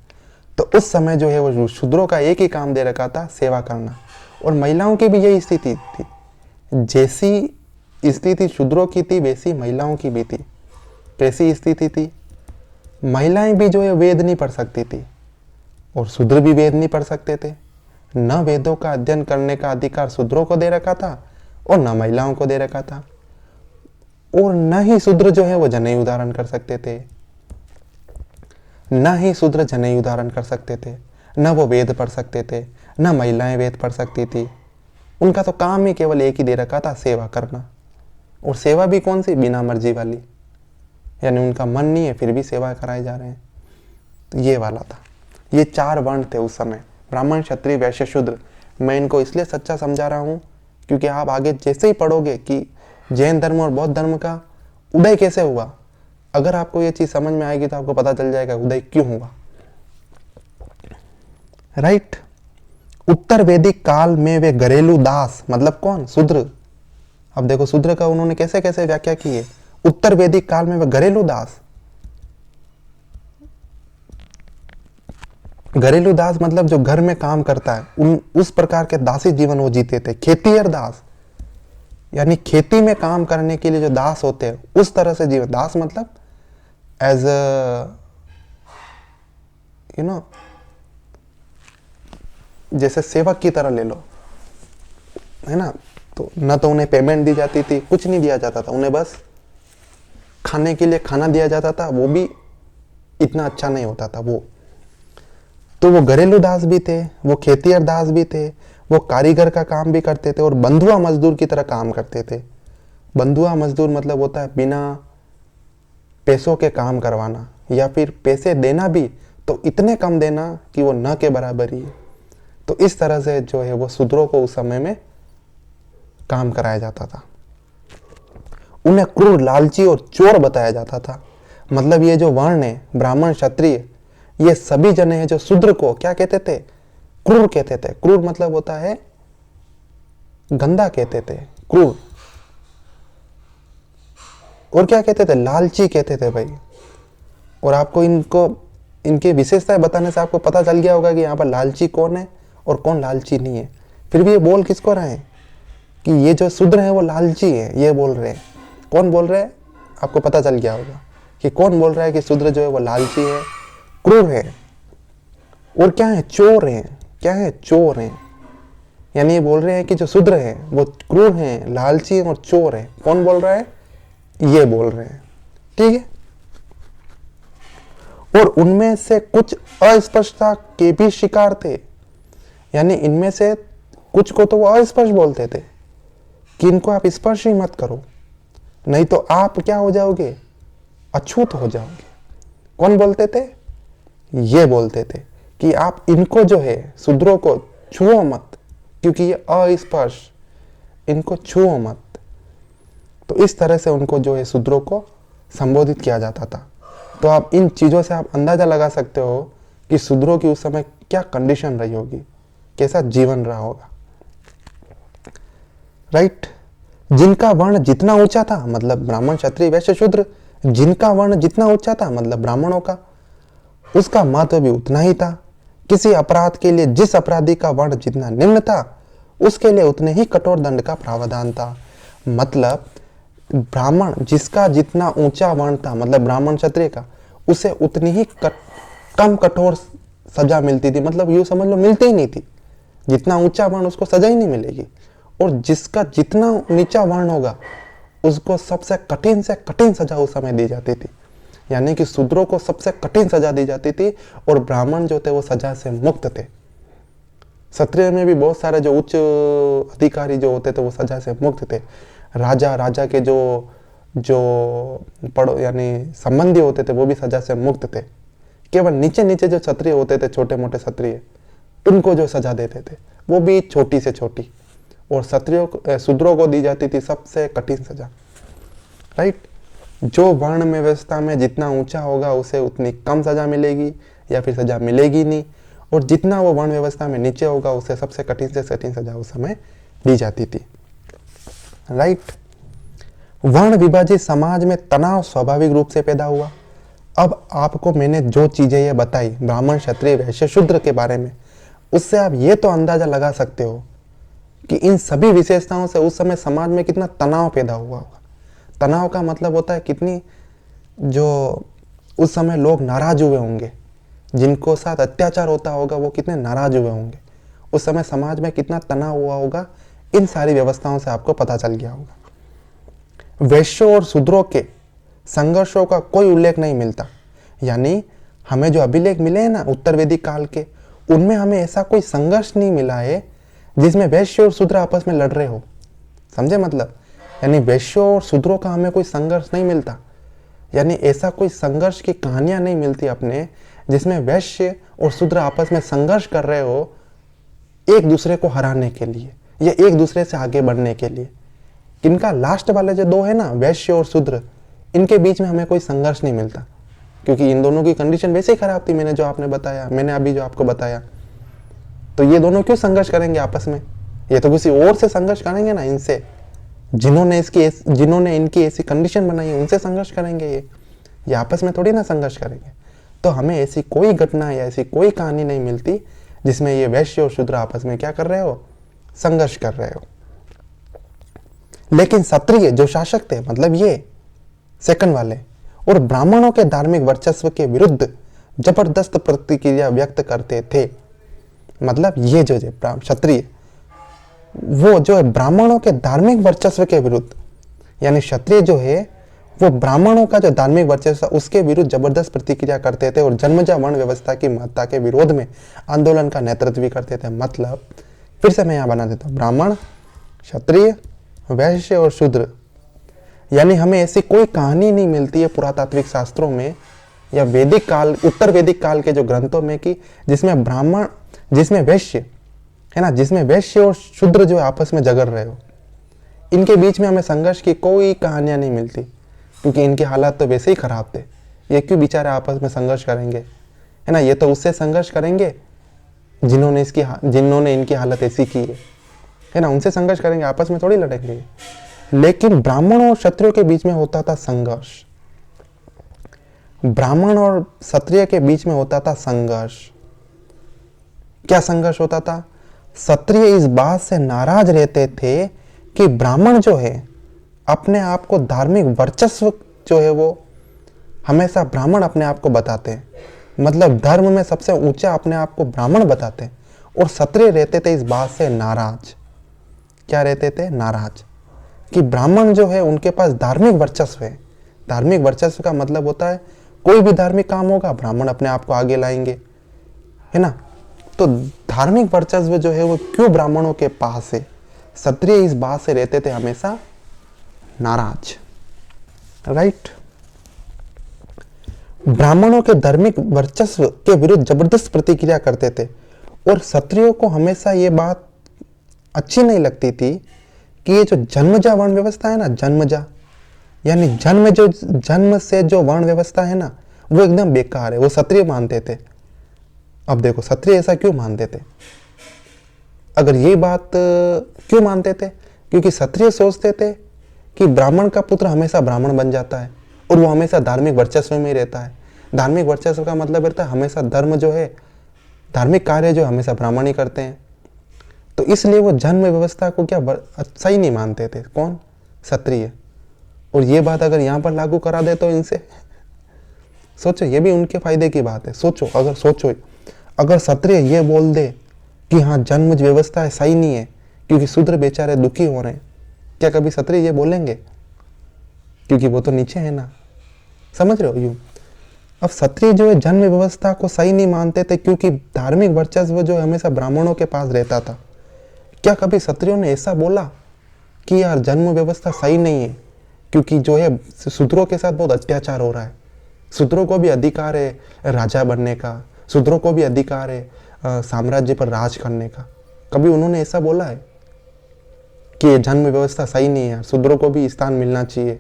तो उस समय जो है वो शूद्रों का एक ही काम दे रखा था, सेवा करना। और महिलाओं की भी यही स्थिति थी। जैसी स्थिति शूद्रों की थी वैसी महिलाओं की भी थी। कैसी स्थिति थी? महिलाएं भी जो है वेद नहीं पढ़ सकती थी और शूद्र भी वेद नहीं पढ़ सकते थे। न वेदों का अध्ययन करने का अधिकार शूद्रों को दे रखा था और न महिलाओं को दे रखा था। और न ही शूद्र जो है वो जनेयु धारण कर सकते थे, न ही शूद्र जनेयु धारण कर सकते थे, न वो वेद पढ़ सकते थे, न महिलाएं वेद पढ़ सकती थी। उनका तो काम ही केवल एक ही दे रखा था, सेवा करना। और सेवा भी कौन सी? बिना मर्जी वाली, यानी उनका मन नहीं है फिर भी सेवा कराए जा रहे हैं। तो ये वाला था। ये 4 वर्ण थे उस समय, ब्राह्मण, क्षत्रिय, वैश्य, शूद्र। मैं इनको इसलिए सच्चा समझा रहा हूँ क्योंकि आप आगे जैसे ही पढ़ोगे कि जैन धर्म और बौद्ध धर्म का उदय कैसे हुआ, अगर आपको ये चीज समझ में आएगी तो आपको पता चल जाएगा उदय क्यों हुआ, राइट। उत्तर वैदिक काल में वे घरेलू दास, मतलब कौन? शूद्र। अब देखो शूद्र का उन्होंने कैसे कैसे व्याख्या की है। उत्तर वैदिक काल में वे घरेलू दास, घरेलू दास मतलब जो घर में काम करता है, उस प्रकार के दासी जीवन वो जीते थे। खेतीहर दास, यानी खेती में काम करने के लिए जो दास होते हैं उस तरह से जीवन। दास मतलब एज यू नो, जैसे सेवक की तरह ले लो, है ना। तो न तो उन्हें पेमेंट दी जाती थी, कुछ नहीं दिया जाता था, उन्हें बस खाने के लिए खाना दिया जाता था, वो भी इतना अच्छा नहीं होता था वो। तो वो घरेलू दास भी थे, वो खेतीहर दास भी थे, वो कारीगर का काम भी करते थे और बंधुआ मजदूर की तरह काम करते थे। बंधुआ मजदूर मतलब होता है बिना पैसों के काम करवाना, या फिर पैसे देना भी तो इतने कम देना कि वो न के बराबर ही है। तो इस तरह से जो है वो शूद्रों को उस समय में काम कराया जाता था। उन्हें क्रूर, लालची और चोर बताया जाता था। मतलब ये जो वर्ण है, ब्राह्मण, क्षत्रिय, ये सभी जने हैं जो शूद्र को क्या कहते थे? क्रूर कहते थे। क्रूर मतलब होता है गंदा कहते थे, क्रूर। और क्या कहते थे? लालची कहते थे भाई। और आपको इनके विशेषताएं बताने से आपको पता चल गया होगा कि यहाँ पर लालची कौन है और कौन लालची नहीं है। फिर भी ये बोल किसको रहे हैं कि ये जो शूद्र है वो लालची है, ये बोल रहे हैं। कौन बोल रहे हैं? आपको पता चल गया होगा कि कौन बोल रहा है कि शूद्र जो है वो लालची है, क्रूर है, और क्या है? चोर है। क्या है? चोर है। यानी ये बोल रहे हैं कि जो शूद्र है वो क्रूर है, लालची है और चोर है। कौन बोल रहा है? ये बोल रहे हैं। ठीक है। और उनमें से कुछ अस्पष्टता के भी शिकार थे। यानी इनमें से कुछ को तो वो अस्पष्ट बोलते थे कि इनको आप स्पर्श ही मत करो, नहीं तो आप क्या हो जाओगे? अछूत हो जाओगे। कौन बोलते थे? ये बोलते थे कि आप इनको जो है शूद्रों को छुओ मत, क्योंकि ये अस्पर्श, इनको छुओ मत। तो इस तरह से उनको जो है शूद्रों को संबोधित किया जाता था। तो आप इन चीज़ों से आप अंदाज़ा लगा सकते हो कि शूद्रों की उस समय क्या कंडीशन रही होगी, कैसा जीवन रहा होगा। राइट। जिनका वर्ण जितना ऊंचा था, मतलब ब्राह्मण, क्षत्रिय, वैश्य, शूद्र, जिनका वर्ण जितना ऊंचा था, मतलब ब्राह्मणों का, उसका महत्व भी उतना ही था। किसी अपराध के लिए जिस अपराधी का वर्ण जितना निम्न था, उसके लिए उतने ही कठोर दंड का प्रावधान था। मतलब ब्राह्मण जिसका जितना ऊंचा वर्ण था, मतलब ब्राह्मण क्षत्रिय का, उसे उतनी ही कम कठोर सजा मिलती थी। मतलब यूं समझ लो मिलती ही नहीं थी। जितना ऊंचा वर्ण उसको सजा ही नहीं मिलेगी। और जिसका जितना नीचा वर्ण होगा उसको सबसे कठिन से कठिन सजा उस समय दी जाती थी। यानी कि शूद्रों को सबसे कठिन सजा दी जाती थी और ब्राह्मण जो थे वो सजा से मुक्त थे। क्षत्रिय में भी बहुत सारे जो उच्च अधिकारी जो होते थे वो सजा से मुक्त थे। राजा के जो पड़ो यानी संबंधी होते थे वो भी सजा से मुक्त थे। केवल नीचे नीचे जो क्षत्रिय होते थे, छोटे मोटे क्षत्रिय, उनको जो सजा देते थे वो भी छोटी से छोटी, और शूद्रों को दी जाती थी सबसे कठिन सजा। राइट। जो वर्ण में व्यवस्था में जितना ऊंचा होगा उसे उतनी कम सजा मिलेगी या फिर सजा मिलेगी नहीं, और जितना वो वर्ण व्यवस्था में नीचे होगा उसे सबसे कठिन से कठिन सजा उस समय दी जाती थी। राइट। वर्ण विभाजित समाज में तनाव स्वाभाविक रूप से पैदा हुआ। अब आपको मैंने जो चीजें ये बताई ब्राह्मण, क्षत्रिय, वैश्य, शूद्र के बारे में, उससे आप ये तो अंदाजा लगा सकते हो कि इन सभी विशेषताओं से उस समय समाज में कितना तनाव पैदा हुआ होगा। तनाव का मतलब होता है कितनी जो उस समय लोग नाराज हुए होंगे, जिनको साथ अत्याचार होता होगा वो कितने नाराज हुए होंगे, उस समय समाज में कितना तनाव हुआ होगा, इन सारी व्यवस्थाओं से आपको पता चल गया होगा। वैश्यों और शूद्रों के संघर्षों का कोई उल्लेख नहीं मिलता। यानी हमें जो अभिलेख मिले हैं ना उत्तर वैदिक काल के, उनमें हमें ऐसा कोई संघर्ष नहीं मिला है जिसमें वैश्य और शूद्र आपस में लड़ रहे हो। समझे मतलब? यानी वैश्यों और शूद्रों का हमें कोई संघर्ष नहीं मिलता। यानी ऐसा कोई संघर्ष की कहानियां नहीं मिलती अपने जिसमें वैश्य और शूद्र आपस में संघर्ष कर रहे हो एक दूसरे को हराने के लिए या एक दूसरे से आगे बढ़ने के लिए। इनका लास्ट वाले जो दो है ना, वैश्य और शूद्र, इनके बीच में हमें कोई संघर्ष नहीं मिलता, क्योंकि इन दोनों की कंडीशन वैसे ही खराब थी। मैंने अभी जो आपको बताया, तो ये दोनों क्यों संघर्ष करेंगे आपस में? ये तो किसी और से संघर्ष करेंगे ना, इनसे जिन्होंने इनकी ऐसी कंडीशन बनाई है उनसे संघर्ष करेंगे। ये आपस में थोड़ी ना संघर्ष करेंगे। तो हमें ऐसी कोई घटना या ऐसी कोई कहानी नहीं मिलती जिसमें ये वैश्य और शूद्र आपस में क्या कर रहे हो? संघर्ष कर रहे हो। लेकिन क्षत्रिय जो शासक थे, मतलब ये सेकंड वाले, और ब्राह्मणों के धार्मिक वर्चस्व के विरुद्ध जबरदस्त प्रतिक्रिया व्यक्त करते थे। मतलब ये जो क्षत्रिय, वो जो है ब्राह्मणों के धार्मिक वर्चस्व के विरुद्ध, यानी क्षत्रिय जो है वो ब्राह्मणों का जो धार्मिक वर्चस्व उसके विरुद्ध जबरदस्त प्रतिक्रिया करते थे और जन्मजा वर्ण व्यवस्था की महत्ता के विरोध में आंदोलन का नेतृत्व भी करते थे। मतलब फिर से मैं यहाँ बना देता हूँ, ब्राह्मण, क्षत्रिय, वैश्य और शूद्र। यानी हमें ऐसी कोई कहानी नहीं मिलती है पुरातात्विक शास्त्रों में या वैदिक काल, उत्तर वैदिक काल के जो ग्रंथों में कि जिसमें वैश्य है ना, जिसमें वैश्य और शूद्र जो आपस में झगड़ रहे हो। इनके बीच में हमें संघर्ष की कोई कहानियां नहीं मिलती, क्योंकि इनके हालात तो वैसे ही खराब थे। ये क्यों बेचारे आपस में संघर्ष करेंगे, है ना। ये तो उससे संघर्ष करेंगे जिन्होंने इनकी हालत ऐसी की है ना, उनसे संघर्ष करेंगे, आपस में थोड़ी लड़ेंगे। लेकिन ब्राह्मणों और क्षत्रियों के बीच में होता था संघर्ष। ब्राह्मण और क्षत्रिय के बीच में होता था संघर्ष। क्या संघर्ष होता था? क्षत्रिय इस बात से नाराज रहते थे कि ब्राह्मण जो है अपने आप को धार्मिक वर्चस्व जो है वो हमेशा ब्राह्मण अपने आप को बताते हैं, मतलब धर्म में सबसे ऊंचा अपने आप को ब्राह्मण बताते हैं। और क्षत्रिय रहते थे इस बात से नाराज। क्या रहते थे? नाराज, कि ब्राह्मण जो है उनके पास धार्मिक वर्चस्व है। धार्मिक वर्चस्व का मतलब होता है कोई भी धार्मिक काम होगा ब्राह्मण अपने आप को आगे लाएंगे, है ना। तो धार्मिक वर्चस्व जो है वो क्यों ब्राह्मणों के पास है? क्षत्रिय इस बात से रहते थे हमेशा नाराज, राइट। ब्राह्मणों के धार्मिक वर्चस्व के विरुद्ध जबरदस्त प्रतिक्रिया करते थे, और क्षत्रियों को हमेशा ये बात अच्छी नहीं लगती थी कि ये जो जन्मजा वर्ण व्यवस्था है ना, जन्मजा यानी जन्म से जो वर्ण व्यवस्था है ना, वो एकदम बेकार है, वो क्षत्रिय मानते थे। अब देखो क्षत्रिय ऐसा क्यों मानते थे? अगर ये बात क्यों मानते थे? क्योंकि क्षत्रिय सोचते थे कि ब्राह्मण का पुत्र हमेशा ब्राह्मण बन जाता है और वो हमेशा धार्मिक वर्चस्व में ही रहता है। धार्मिक वर्चस्व का मतलब रहता है हमेशा धर्म जो है, धार्मिक कार्य जो हमेशा ब्राह्मण ही करते हैं। तो इसलिए वो जन्म व्यवस्था को क्या सही नहीं मानते थे। कौन? क्षत्रिय। और ये बात अगर यहाँ पर लागू करा दे तो इनसे सोचो, ये भी उनके फायदे की बात है। सोचो अगर क्षत्रिय ये बोल दे कि हाँ जन्म व्यवस्था सही नहीं है क्योंकि शूद्र बेचारे दुखी हो रहे हैं, क्या कभी क्षत्रिय ये बोलेंगे? क्योंकि वो तो नीचे है ना, समझ रहे हो यूं। अब क्षत्रिय जो है जन्म व्यवस्था को सही नहीं मानते थे क्योंकि धार्मिक वर्चस्व जो हमेशा ब्राह्मणों के पास रहता था। क्या कभी क्षत्रियों ने ऐसा बोला कि यार जन्म व्यवस्था सही नहीं है क्योंकि जो है शूद्रों के साथ बहुत अत्याचार हो रहा है, शूद्रों को भी अधिकार है राजा बनने का, शूद्रों को भी अधिकार है साम्राज्य पर राज करने का? कभी उन्होंने ऐसा बोला है कि ये जन्म व्यवस्था सही नहीं है यार, शूद्रों को भी स्थान मिलना चाहिए?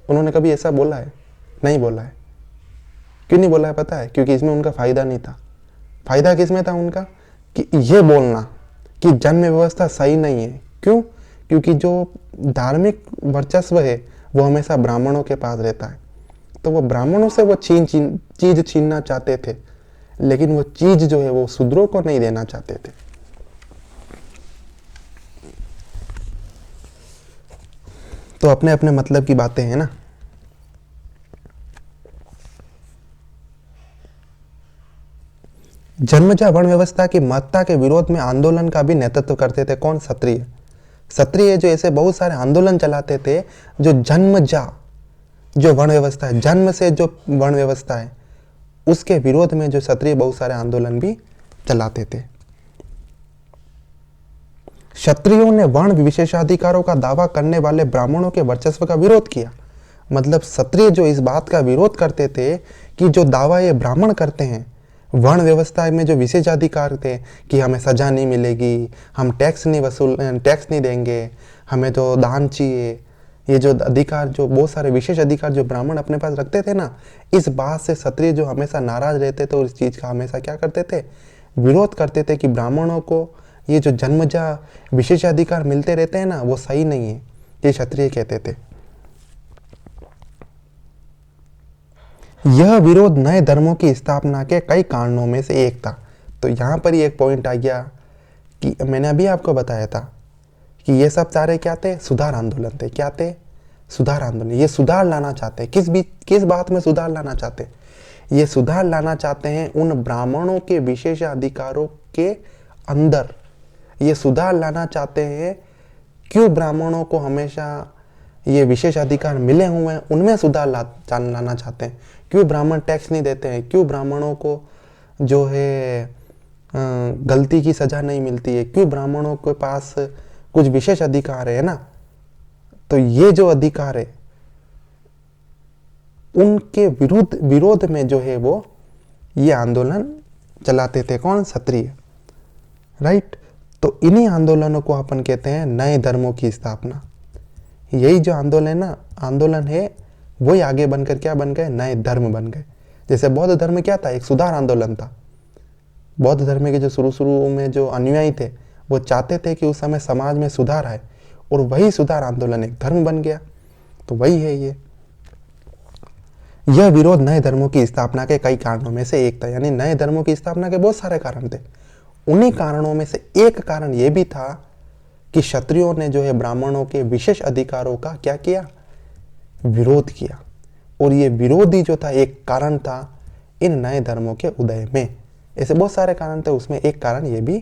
उन्होंने कभी ऐसा बोला है? नहीं बोला है। क्यों नहीं बोला है पता है? क्योंकि इसमें उनका फायदा नहीं था। फायदा किसमें था उनका? कि ये बोलना कि जन्म व्यवस्था सही नहीं है। क्यों? क्योंकि जो धार्मिक वर्चस्व है वो हमेशा ब्राह्मणों के पास रहता है, तो वो ब्राह्मणों से वो चीज छीनना चाहते थे, लेकिन वो चीज जो है वो शूद्रों को नहीं देना चाहते थे। तो अपने अपने मतलब की बातें हैं ना। जन्मजा वर्ण व्यवस्था की महत्ता के विरोध में आंदोलन का भी नेतृत्व करते थे। कौन? क्षत्रिय। क्षत्रिय जो ऐसे बहुत सारे आंदोलन चलाते थे जो जन्मजा जो वर्ण व्यवस्था है, जन्म से जो वर्ण व्यवस्था है उसके विरोध में जो क्षत्रिय बहुत सारे आंदोलन भी चलाते थे। क्षत्रियों ने वर्ण विशेषाधिकारों का दावा करने वाले ब्राह्मणों के वर्चस्व का विरोध किया। मतलब क्षत्रिय जो इस बात का विरोध करते थे कि जो दावा ये ब्राह्मण करते हैं, वर्ण व्यवस्था में जो विशेषाधिकार थे कि हमें सजा नहीं मिलेगी, हम टैक्स नहीं देंगे, हमें जो दान चाहिए, ये जो अधिकार, जो बहुत सारे विशेष अधिकार जो ब्राह्मण अपने पास रखते थे ना, इस बात से क्षत्रिय जो हमेशा नाराज रहते थे और इस चीज़ का हमेशा क्या करते थे? विरोध करते थे कि ब्राह्मणों को ये जो जन्मजा विशेषाधिकार मिलते रहते हैं ना वो सही नहीं है, ये क्षत्रिय कहते थे। यह विरोध नए धर्मों की स्थापना के कई कारणों में से एक था। तो यहाँ पर ही एक पॉइंट आ गया कि मैंने अभी आपको बताया था कि ये सब सारे क्या थे? सुधार आंदोलन थे। क्या थे? सुधार आंदोलन। ये सुधार लाना चाहते हैं। किस बात में सुधार लाना चाहते हैं? ये सुधार लाना चाहते हैं उन ब्राह्मणों के विशेष अधिकारों के अंदर। ये सुधार लाना चाहते हैं क्यों ब्राह्मणों को हमेशा ये विशेष अधिकार मिले हुए हैं, उनमें सुधार लाना चाहते हैं। क्यों ब्राह्मण टैक्स नहीं देते हैं? क्यों ब्राह्मणों को जो है गलती की सजा नहीं मिलती है? क्यों ब्राह्मणों के पास कुछ विशेष अधिकार है ना? तो ये जो अधिकार है उनके विरोध में जो है वो ये आंदोलन चलाते थे। कौन? क्षत्रिय, राइट। तो इन्हीं आंदोलनों को अपन कहते हैं नए धर्मों की स्थापना। यही जो आंदोलन है वही आगे बनकर क्या बन गए, नए धर्म बन गए। जैसे बौद्ध धर्म क्या था, एक सुधार आंदोलन था। बौद्ध धर्म के जो शुरू में जो अनुयायी थे वो चाहते थे कि उस समय समाज में सुधार आए, और वही सुधार आंदोलन एक धर्म बन गया। तो वही है यह विरोध नए धर्मों की स्थापना के कई कारणों में से एक था। यानी नए धर्मों की स्थापना के बहुत सारे कारण थे, उन्हीं कारणों में से एक कारण यह भी था कि क्षत्रियों ने जो है ब्राह्मणों के विशेष अधिकारों का क्या किया, विरोध किया। और ये विरोधी जो था एक कारण था इन नए धर्मों के उदय में। ऐसे बहुत सारे कारण थे, उसमें एक कारण ये भी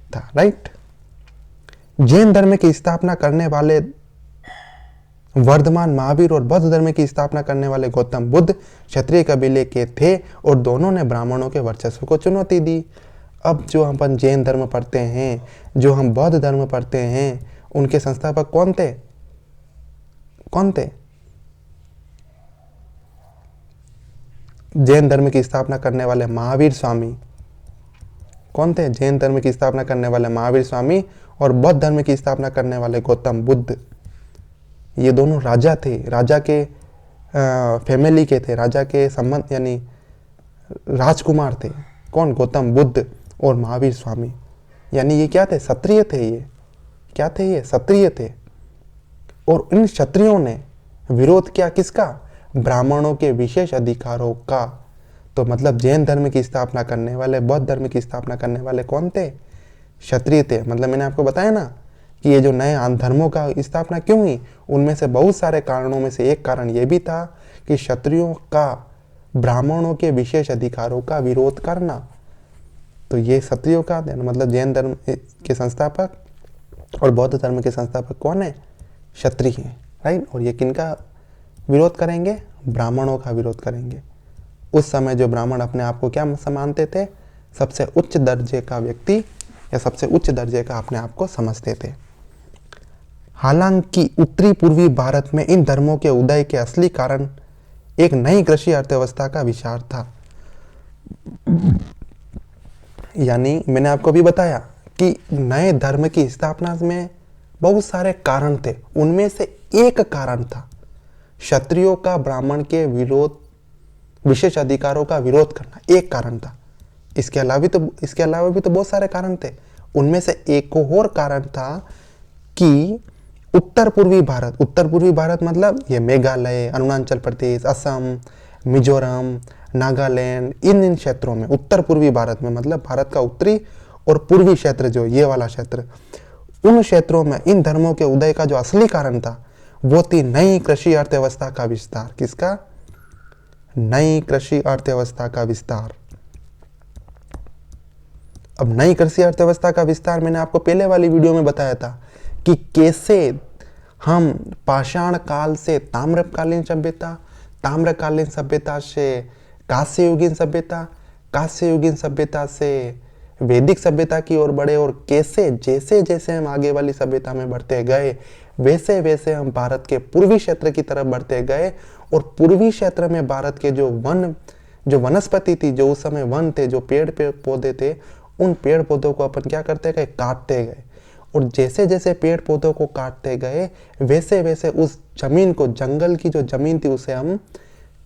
था, राइट। जैन धर्म की स्थापना करने वाले वर्धमान महावीर और बौद्ध धर्म की स्थापना करने वाले गौतम बुद्ध क्षत्रिय कबीले के थे, और दोनों ने ब्राह्मणों के वर्चस्व को चुनौती दी। अब जो हम जैन धर्म पढ़ते हैं, जो हम बौद्ध धर्म पढ़ते हैं, उनके संस्थापक कौन थे? जैन धर्म की स्थापना करने वाले महावीर स्वामी कौन थे? जैन धर्म की स्थापना करने वाले महावीर स्वामी और बौद्ध धर्म की स्थापना करने वाले गौतम बुद्ध। ये दोनों राजा थे, राजा के फैमिली के थे, राजा के संबंध यानी राजकुमार थे। कौन? गौतम बुद्ध और महावीर स्वामी। यानी ये क्या थे? क्षत्रिय थे। ये क्या थे? ये क्षत्रिय थे। और इन क्षत्रियों ने विरोध किया किसका? ब्राह्मणों के विशेष अधिकारों का। तो मतलब जैन धर्म की स्थापना करने वाले, बौद्ध धर्म की स्थापना करने वाले कौन थे? क्षत्रिय थे। मतलब मैंने आपको बताया ना कि ये जो नए धर्मों का स्थापना क्यों हुई, उनमें से बहुत सारे कारणों में से एक कारण ये भी था कि क्षत्रियों का ब्राह्मणों के विशेष अधिकारों का विरोध करना। तो ये क्षत्रियों का मतलब जैन धर्म के संस्थापक और बौद्ध धर्म के संस्थापक कौन है? क्षत्रिय हैं, राइट। और ये किनका विरोध करेंगे? ब्राह्मणों का विरोध करेंगे। उस समय जो ब्राह्मण अपने आप को क्या मानते थे? सबसे उच्च दर्जे का व्यक्ति या सबसे उच्च दर्जे का अपने आप को समझते थे। हालांकि उत्तरी पूर्वी भारत में इन धर्मों के उदय के असली कारण एक नई कृषि अर्थव्यवस्था का विचार था। यानी मैंने आपको भी बताया कि नए धर्म की स्थापना में बहुत सारे कारण थे, उनमें से एक कारण था क्षत्रियों का ब्राह्मण के विरोध, विशेष अधिकारों का विरोध करना। एक कारण था। इसके अलावा भी तो बहुत सारे कारण थे। उनमें से एक और कारण था कि उत्तर पूर्वी भारत मतलब ये मेघालय, अरुणाचल प्रदेश, असम, मिजोरम, नागालैंड, इन क्षेत्रों में, उत्तर पूर्वी भारत में मतलब भारत का उत्तरी और पूर्वी क्षेत्र, जो ये वाला क्षेत्र, उन क्षेत्रों में इन धर्मों के उदय का जो असली कारण था वो थी नई कृषि अर्थव्यवस्था का विस्तार। किसका? नई कृषि अर्थव्यवस्था का विस्तार। अब नई कृषि अर्थव्यवस्था का विस्तार मैंने आपको पहले वाली वीडियो में बताया था कि कैसे हम पाषाण काल से ताम्रकालीन सभ्यता, ताम्रकालीन सभ्यता से कांस्ययुगीन सभ्यता, कांस्ययुगीन सभ्यता से वैदिक सभ्यता की ओर बढ़े, और कैसे जैसे जैसे हम आगे वाली सभ्यता में बढ़ते गए वैसे वैसे हम भारत के पूर्वी क्षेत्र की तरफ बढ़ते गए। और पूर्वी क्षेत्र में भारत के जो वनस्पति थी, जो उस समय वन थे, जो पेड़ पौधे थे, उन पेड़ पौधों को अपन क्या करते गए? काटते गए। और जैसे जैसे पेड़ पौधों को काटते गए वैसे वैसे उस जमीन को, जंगल की जो जमीन थी, उसे हम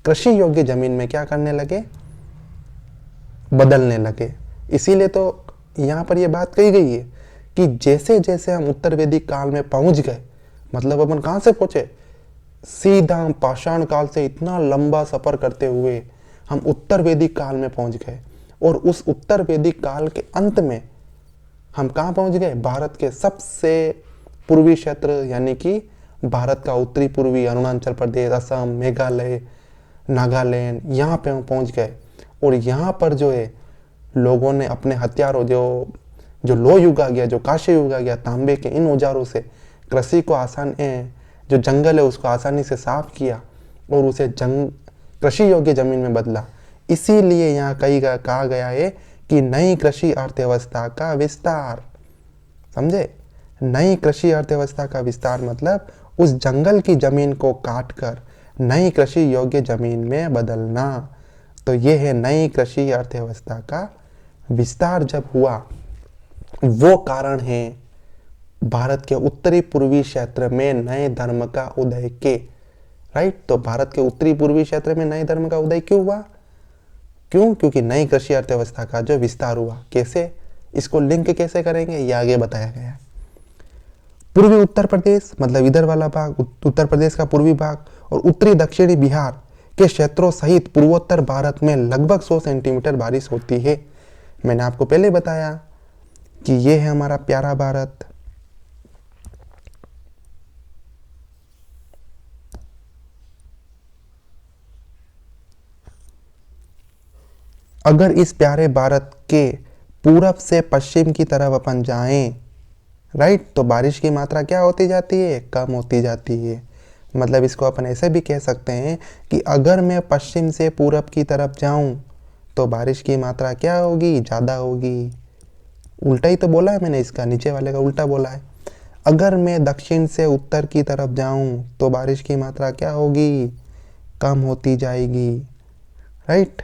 कृषि योग्य जमीन में क्या करने लगे? बदलने लगे। इसीलिए तो यहाँ पर यह बात कही गई है कि जैसे जैसे हम उत्तर वैदिक काल में पहुंच गए, मतलब अपन कहां से पहुंचे? सीधा हम पाषाण काल से इतना लंबा सफर करते हुए हम उत्तर वैदिक काल में पहुंच गए। और उस उत्तर वैदिक काल के अंत में हम कहां पहुंच गए? भारत के सबसे पूर्वी क्षेत्र, यानी कि भारत का उत्तरी पूर्वी, अरुणाचल प्रदेश, असम, मेघालय, नागालैंड, यहाँ पे हम पहुंच गए। और यहाँ पर जो है लोगों ने अपने हथियारों, जो लोह युग आ गया, जो कांस्य युग आ गया, तांबे के इन औजारों से कृषि को जो जंगल है उसको आसानी से साफ किया और उसे कृषि योग्य जमीन में बदला। इसीलिए यहाँ कहा गया है कि नई कृषि अर्थव्यवस्था का विस्तार। समझे? नई कृषि अर्थव्यवस्था का विस्तार मतलब उस जंगल की जमीन को काटकर नई कृषि योग्य जमीन में बदलना। तो ये है नई कृषि अर्थव्यवस्था का विस्तार जब हुआ, वो कारण है भारत के उत्तरी पूर्वी क्षेत्र में नए धर्म का उदय के, राइट। तो भारत के उत्तरी पूर्वी क्षेत्र में नए धर्म का उदय क्यों हुआ? क्यों? क्योंकि नई कृषि अर्थव्यवस्था का जो विस्तार हुआ। कैसे? इसको लिंक कैसे करेंगे ये आगे बताया गया है। पूर्वी उत्तर प्रदेश मतलब इधर वाला भाग, उत्तर प्रदेश का पूर्वी भाग, और उत्तरी दक्षिणी बिहार के क्षेत्रों सहित पूर्वोत्तर भारत में लगभग 100 सेंटीमीटर बारिश होती है। मैंने आपको पहले बताया कि ये है हमारा प्यारा भारत। अगर इस प्यारे भारत के पूरब से पश्चिम की तरफ अपन जाएं, राइट, तो बारिश की मात्रा क्या होती जाती है? कम होती जाती है। मतलब इसको अपन ऐसे भी कह सकते हैं कि अगर मैं पश्चिम से पूरब की तरफ जाऊं तो बारिश की मात्रा क्या होगी? ज़्यादा होगी। उल्टा ही तो बोला है मैंने, इसका नीचे वाले का उल्टा बोला है। अगर मैं दक्षिण से उत्तर की तरफ जाऊं तो बारिश की मात्रा क्या होगी? कम होती जाएगी, राइट।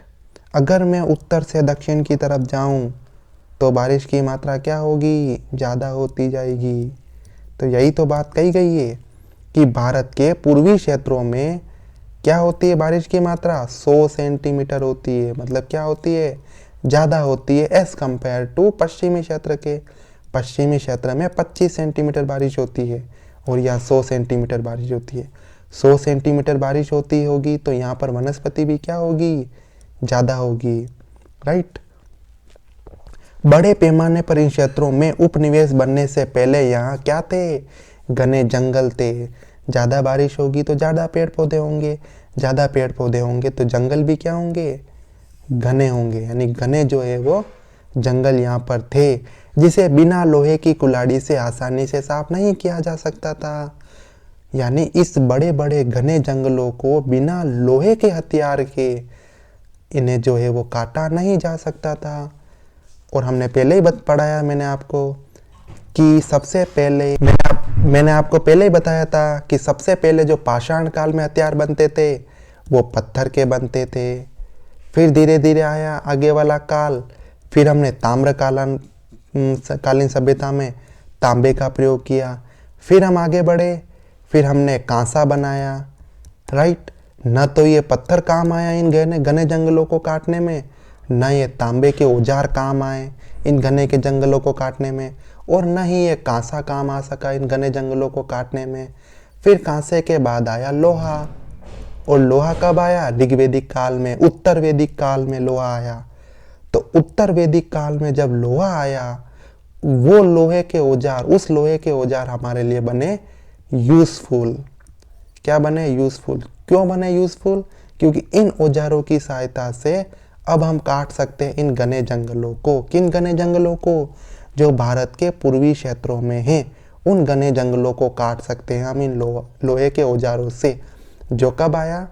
अगर मैं उत्तर से दक्षिण की तरफ जाऊं तो बारिश की मात्रा क्या होगी? ज़्यादा होती जाएगी। तो यही तो बात कही गई है कि भारत के पूर्वी क्षेत्रों में क्या होती है? बारिश की मात्रा 100 सेंटीमीटर होती है। मतलब क्या होती है? ज़्यादा होती है एज कंपेयर टू पश्चिमी क्षेत्र के। पश्चिमी क्षेत्र में 25 सेंटीमीटर बारिश होती है और यहाँ 100 सेंटीमीटर बारिश होती है। 100 सेंटीमीटर बारिश होती होगी तो यहाँ पर वनस्पति भी क्या होगी? ज़्यादा होगी, राइट। बड़े पैमाने पर इन क्षेत्रों में उपनिवेश बनने से पहले यहाँ क्या थे? घने जंगल थे। ज़्यादा बारिश होगी तो ज़्यादा पेड़ पौधे होंगे, ज़्यादा पेड़ पौधे होंगे तो जंगल भी क्या होंगे? घने होंगे। यानी घने जो है वो जंगल यहाँ पर थे, जिसे बिना लोहे की कुल्हाड़ी से आसानी से साफ नहीं किया जा सकता था। यानी इस बड़े बड़े घने जंगलों को बिना लोहे के हथियार के इन्हें जो है वो काटा नहीं जा सकता था। और हमने पहले ही पढ़ाया मैंने आपको कि सबसे पहले मैंने आपको पहले ही बताया था कि सबसे पहले जो पाषाण काल में हथियार बनते थे वो पत्थर के बनते थे। फिर धीरे धीरे आया आगे वाला काल, फिर हमने कालीन सभ्यता में तांबे का प्रयोग किया। फिर हम आगे बढ़े, फिर हमने कांसा बनाया, राइट। न तो ये पत्थर काम आया इन घने जंगलों को काटने में, न ये तांबे के औजार काम आए इन घने के जंगलों को काटने में, और न ही ये कांसा काम आ सका इन घने जंगलों को काटने में। फिर कांसे के बाद आया लोहा, और लोहा कब आया? ऋग्वेदिक काल में, उत्तर वैदिक काल में लोहा आया। तो उत्तर वैदिक काल में जब लोहा आया, वो लोहे के औजार, उस लोहे के औजार हमारे लिए बने यूजफुल। क्या बने? यूजफुल। क्यों बने यूजफुल? क्योंकि इन औजारों की सहायता से अब हम काट सकते हैं इन घने जंगलों को। किन घने जंगलों को? जो भारत के पूर्वी क्षेत्रों में हैं, उन घने जंगलों को काट सकते हैं हम इन लोहे के औजारों से। जो कब आया?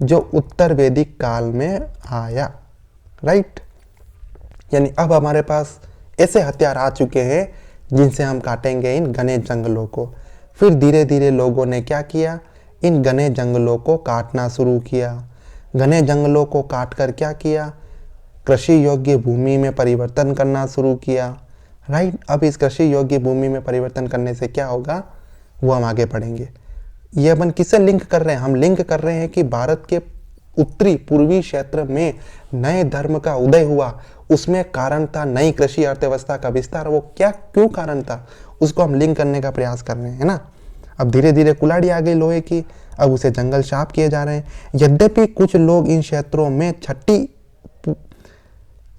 जो उत्तर वैदिक काल में आया, राइट। यानी अब हमारे पास ऐसे हथियार आ चुके हैं जिनसे हम काटेंगे इन घने जंगलों को। फिर धीरे धीरे लोगों ने क्या किया? इन घने जंगलों को काटना शुरू किया। घने जंगलों को काटकर क्या किया? कृषि योग्य भूमि में परिवर्तन करना शुरू किया, राइट। अब इस कृषि योग्य भूमि में परिवर्तन करने से क्या होगा वो हम आगे पढ़ेंगे। ये अपन किससे लिंक कर रहे हैं? हम लिंक कर रहे हैं कि भारत के उत्तरी पूर्वी क्षेत्र में नए धर्म का उदय हुआ, उसमें कारण था नई कृषि अर्थव्यवस्था का विस्तार। वो क्या, क्यों कारण था, उसको हम लिंक करने का प्रयास कर रहे हैं, है ना। अब धीरे धीरे कुल्हाड़ी आ गई लोहे की, अब उसे जंगल साफ किए जा रहे हैं। यद्यपि कुछ लोग इन क्षेत्रों में 6ठी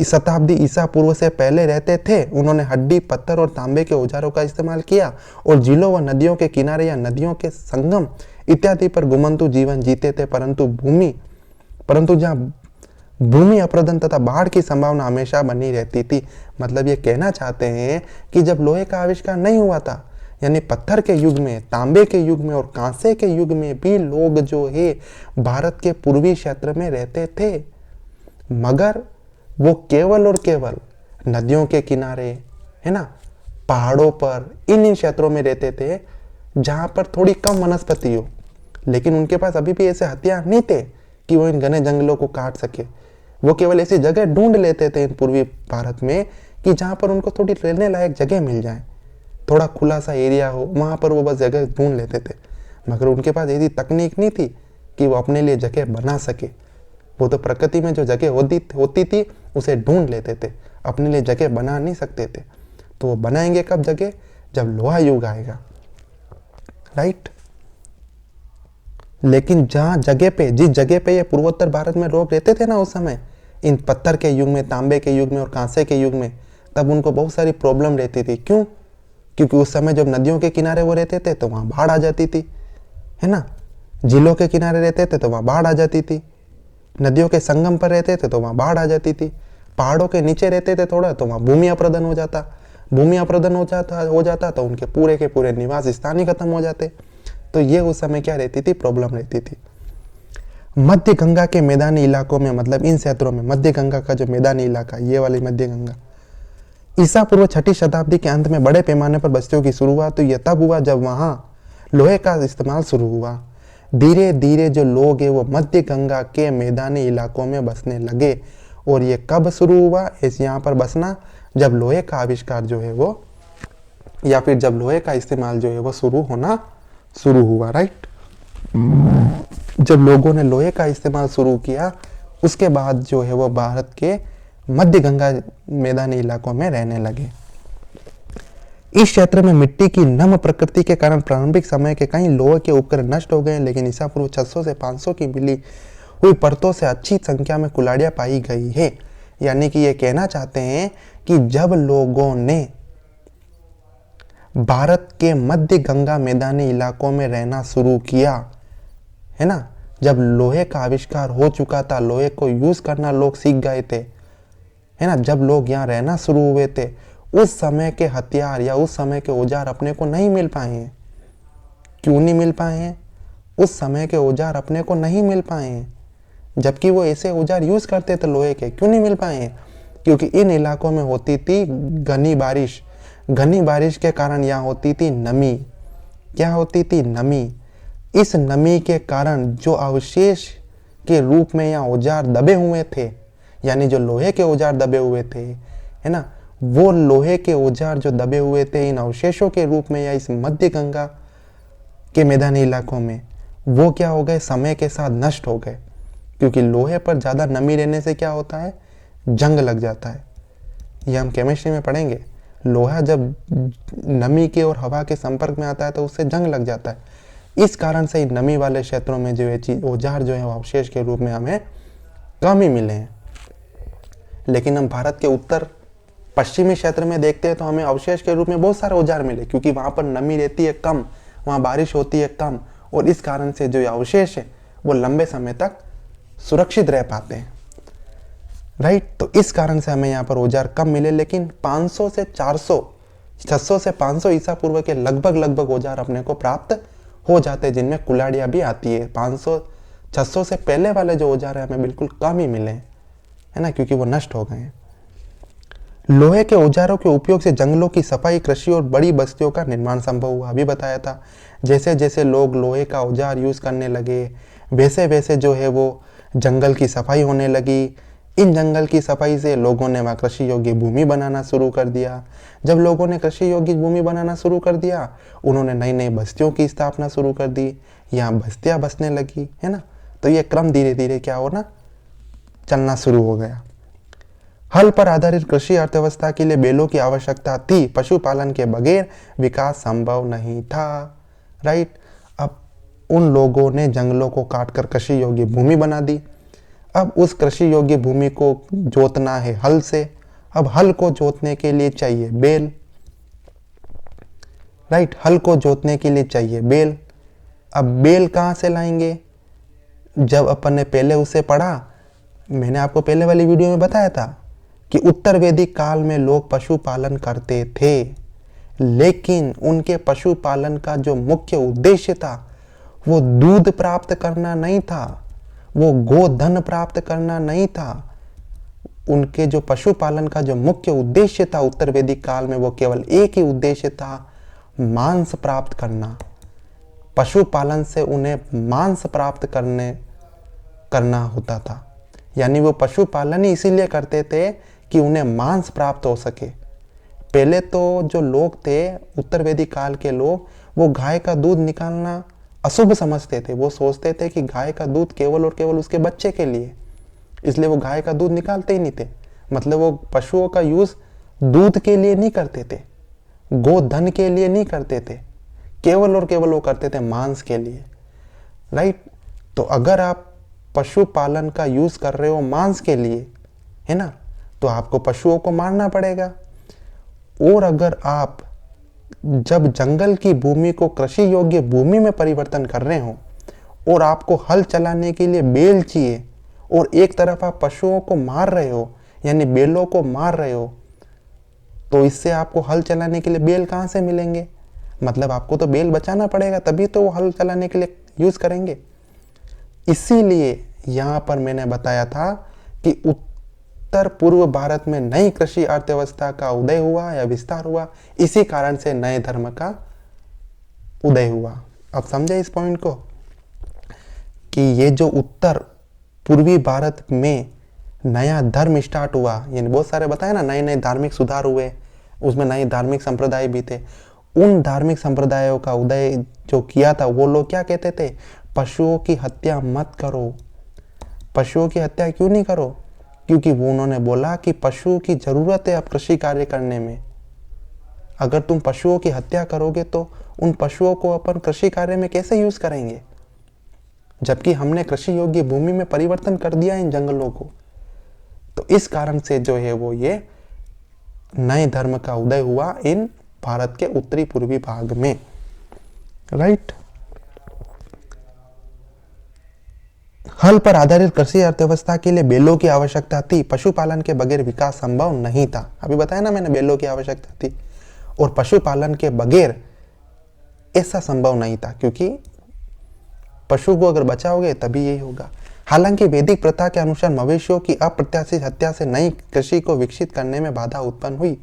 शताब्दी ईसा पूर्व से पहले रहते थे, उन्होंने हड्डी, पत्थर और तांबे के औजारों का इस्तेमाल किया और झीलों व नदियों के किनारे या नदियों के संगम इत्यादि पर घुमंतु जीवन जीते थे। परंतु जहाँ भूमि अप्रदन तथा बाढ़ की संभावना हमेशा बनी रहती थी। मतलब ये कहना चाहते हैं कि जब लोहे का आविष्कार नहीं हुआ था, यानी पत्थर के युग में, तांबे के युग में और कांसे के युग में भी लोग जो है भारत के पूर्वी क्षेत्र में रहते थे, मगर वो केवल और केवल नदियों के किनारे, है ना, पहाड़ों पर, इन क्षेत्रों में रहते थे जहां पर थोड़ी कम वनस्पति हो। लेकिन उनके पास अभी भी ऐसे हथियार नहीं थे कि वो इन घने जंगलों को काट सके। वो केवल ऐसी जगह ढूंढ लेते थे इन पूर्वी भारत में कि जहां पर उनको थोड़ी रहने लायक जगह मिल जाए। थोड़ा खुला सा एरिया हो, वहाँ पर वो बस जगह ढूंढ लेते थे। मगर उनके पास ऐसी तकनीक नहीं थी कि वो अपने लिए जगह बना सके। वो तो प्रकृति में जो जगह होती थी उसे ढूंढ लेते थे, अपने लिए जगह बना नहीं सकते थे। तो वो बनाएंगे कब जगह? जब लोहा युग आएगा, राइट। लेकिन जिस जगह पे ये पूर्वोत्तर भारत में लोग रहते थे ना उस समय, इन पत्थर के युग में, तांबे के युग में और कांसे के युग में, तब उनको बहुत सारी प्रॉब्लम रहती थी। क्यों? क्योंकि उस समय जब नदियों के किनारे वो रहते थे तो वहाँ बाढ़ आ जाती थी, है ना। झीलों के किनारे रहते थे तो वहाँ बाढ़ आ जाती थी, नदियों के संगम पर रहते थे तो वहाँ बाढ़ आ जाती थी, पहाड़ों के नीचे रहते थे थोड़ा तो वहाँ भूमि अपरदन हो जाता, तो उनके पूरे के पूरे निवास स्थान ही खत्म हो जाते। तो ये उस समय क्या रहती थी? प्रॉब्लम रहती थी। मध्य गंगा के मैदानी इलाकों में, मतलब इन क्षेत्रों में, मध्य गंगा का जो मैदानी इलाका, ये वाली मध्य गंगा, ईसा पूर्व 6ठी शताब्दी के अंत में बड़े पैमाने पर बस्तियों की शुरुआत तो यह तब हुआ जब वहां लोहे का इस्तेमाल शुरू हुआ। धीरे धीरे जो लोग हैं वो मध्य गंगा के मैदानी इलाकों में बसने लगे। और ये कब शुरू हुआ इस यहाँ पर बसना? जब लोहे का आविष्कार जो है वो, या फिर जब लोहे का इस्तेमाल जो है वो शुरू हुआ, राइट। जब लोगों ने लोहे का इस्तेमाल शुरू किया उसके बाद जो है वो भारत के मध्य गंगा मैदानी इलाकों में रहने लगे। इस क्षेत्र में मिट्टी की नम प्रकृति के कारण प्रारंभिक समय के कई लोहे के उपकरण नष्ट हो गए, लेकिन ईसा पूर्व 600 से 500 की मिली हुई परतों से अच्छी संख्या में कुल्हाड़ियां पाई गई है। यानी कि ये कहना चाहते हैं कि जब लोगों ने भारत के मध्य गंगा मैदानी इलाकों में रहना शुरू किया, है ना, जब लोहे का आविष्कार हो चुका था, लोहे को यूज करना लोग सीख गए थे, है ना, जब लोग यहाँ रहना शुरू हुए थे, उस समय के हथियार या उस समय के औजार अपने को नहीं मिल पाए हैं। क्यों नहीं मिल पाए हैं? उस समय के औजार अपने को नहीं मिल पाए हैं, जबकि वो ऐसे औजार यूज करते थे लोहे के। क्यों नहीं मिल पाए हैं? क्योंकि इन इलाकों में होती थी घनी बारिश। घनी बारिश के कारण यहाँ होती थी नमी। क्या होती थी? नमी। इस नमी के कारण जो अवशेष के रूप में यहाँ औजार दबे हुए थे, यानी जो लोहे के औजार दबे हुए थे, है ना, वो लोहे के औजार जो दबे हुए थे इन अवशेषों के रूप में या इस मध्य गंगा के मैदानी इलाकों में, वो क्या हो गए? समय के साथ नष्ट हो गए। क्योंकि लोहे पर ज़्यादा नमी रहने से क्या होता है? जंग लग जाता है। ये हम केमिस्ट्री में पढ़ेंगे। लोहा जब नमी के और हवा के संपर्क में आता है तो उससे जंग लग जाता है। इस कारण से नमी वाले क्षेत्रों में जो ये औजार जो है वो अवशेष के रूप में हमें कम ही मिले हैं। लेकिन हम भारत के उत्तर पश्चिमी क्षेत्र में देखते हैं तो हमें अवशेष के रूप में बहुत सारे औजार मिले, क्योंकि वहाँ पर नमी रहती है कम, वहाँ बारिश होती है कम, और इस कारण से जो अवशेष है वो लंबे समय तक सुरक्षित रह पाते हैं, राइट। तो इस कारण से हमें यहाँ पर औजार कम मिले। लेकिन 500 से 400, 600 से 500 ईसा पूर्व के लगभग औजार अपने को प्राप्त हो जाते हैं, जिनमें कुल्हाड़ियाँ भी आती है। 500-600 से पहले वाले जो औजार है हमें बिल्कुल कम ही मिले, है ना, क्योंकि वो नष्ट हो गए हैं। लोहे के औजारों के उपयोग से जंगलों की सफाई, कृषि और बड़ी बस्तियों का निर्माण संभव हुआ। अभी बताया था, जैसे जैसे लोग लोहे का औजार यूज करने लगे वैसे वैसे जो है वो जंगल की सफाई होने लगी। इन जंगल की सफाई से लोगों ने वहाँ कृषि योग्य भूमि बनाना शुरू कर दिया। जब लोगों ने कृषि योग्य भूमि बनाना शुरू कर दिया, उन्होंने नई नई बस्तियों की स्थापना शुरू कर दी। यहाँ बस्तियाँ बसने लगी, है ना। तो ये क्रम धीरे धीरे क्या होना चलना शुरू हो गया। हल पर आधारित कृषि अर्थव्यवस्था के लिए बैलों की आवश्यकता थी। पशुपालन के बगैर विकास संभव नहीं था, राइट। अब उन लोगों ने जंगलों को काटकर कृषि योग्य भूमि बना दी। अब उस कृषि योग्य भूमि को जोतना है हल से। अब हल को जोतने के लिए चाहिए बैल, राइट। हल को जोतने के लिए चाहिए बैल। अब बैल कहाँ से लाएंगे? जब अपन ने पहले उसे पढ़ा, मैंने आपको पहले वाली वीडियो में बताया था कि उत्तर वैदिक काल में लोग पशुपालन करते थे, लेकिन उनके पशुपालन का जो मुख्य उद्देश्य था वो दूध प्राप्त करना नहीं था, वो गोधन प्राप्त करना नहीं था। उनके जो पशुपालन का जो मुख्य उद्देश्य था उत्तर वैदिक काल में, वो केवल एक ही उद्देश्य था, मांस प्राप्त करना। पशुपालन से उन्हें मांस प्राप्त करना होता था। यानी वो पशुपालन ही इसीलिए करते थे कि उन्हें मांस प्राप्त हो सके। पहले तो जो लोग थे, उत्तर वैदिक काल के लोग, वो गाय का दूध निकालना अशुभ समझते थे। वो सोचते थे कि गाय का दूध केवल और केवल उसके बच्चे के लिए, इसलिए वो गाय का दूध निकालते ही नहीं थे। मतलब वो पशुओं का यूज दूध के लिए नहीं करते थे, गोधन के लिए नहीं करते थे, केवल और केवल वो करते थे मांस के लिए, राइट। तो अगर आप पशुपालन का यूज कर रहे हो मांस के लिए, है ना, तो आपको पशुओं को मारना पड़ेगा। और अगर आप जब जंगल की भूमि को कृषि योग्य भूमि में परिवर्तन कर रहे हो और आपको हल चलाने के लिए बैल चाहिए, और एक तरफ आप पशुओं को मार रहे हो, यानी बैलों को मार रहे हो, तो इससे आपको हल चलाने के लिए बैल कहाँ से मिलेंगे? मतलब आपको तो बैल बचाना पड़ेगा, तभी तो वो हल चलाने के लिए यूज करेंगे। इसीलिए यहाँ पर मैंने बताया था कि उत्तर पूर्व भारत में नई कृषि अर्थव्यवस्था का उदय हुआ या विस्तार हुआ, इसी कारण से नए धर्म का उदय हुआ। अब समझे इस पॉइंट को कि ये जो उत्तर पूर्वी भारत में नया धर्म स्टार्ट हुआ, यानी बहुत सारे बताए ना, नए नए धार्मिक सुधार हुए, उसमें नए धार्मिक संप्रदाय भी थे। उन धार्मिक संप्रदायों का उदय जो किया था, वो लोग क्या कहते थे? पशुओं की हत्या मत करो। पशुओं की हत्या क्यों नहीं करो? क्योंकि वो उन्होंने बोला कि पशुओं की जरूरत है अब कृषि कार्य करने में। अगर तुम पशुओं की हत्या करोगे तो उन पशुओं को अपन कृषि कार्य में कैसे यूज करेंगे, जबकि हमने कृषि योग्य भूमि में परिवर्तन कर दिया इन जंगलों को। तो इस कारण से जो है वो ये नए धर्म का उदय हुआ इन भारत के उत्तरी पूर्वी भाग में, राइट। हल पर आधारित कृषि अर्थव्यवस्था के लिए बैलों की आवश्यकता थी। पशुपालन के बगैर विकास संभव नहीं था। अभी बताया ना मैंने, बैलों की आवश्यकता थी, और पशुपालन के बगैर ऐसा संभव नहीं था, क्योंकि पशु को अगर बचाओगे तभी यही होगा। हालांकि वैदिक प्रथा के अनुसार मवेशियों की अप्रत्याशित हत्या से नई कृषि को विकसित करने में बाधा उत्पन्न हुई।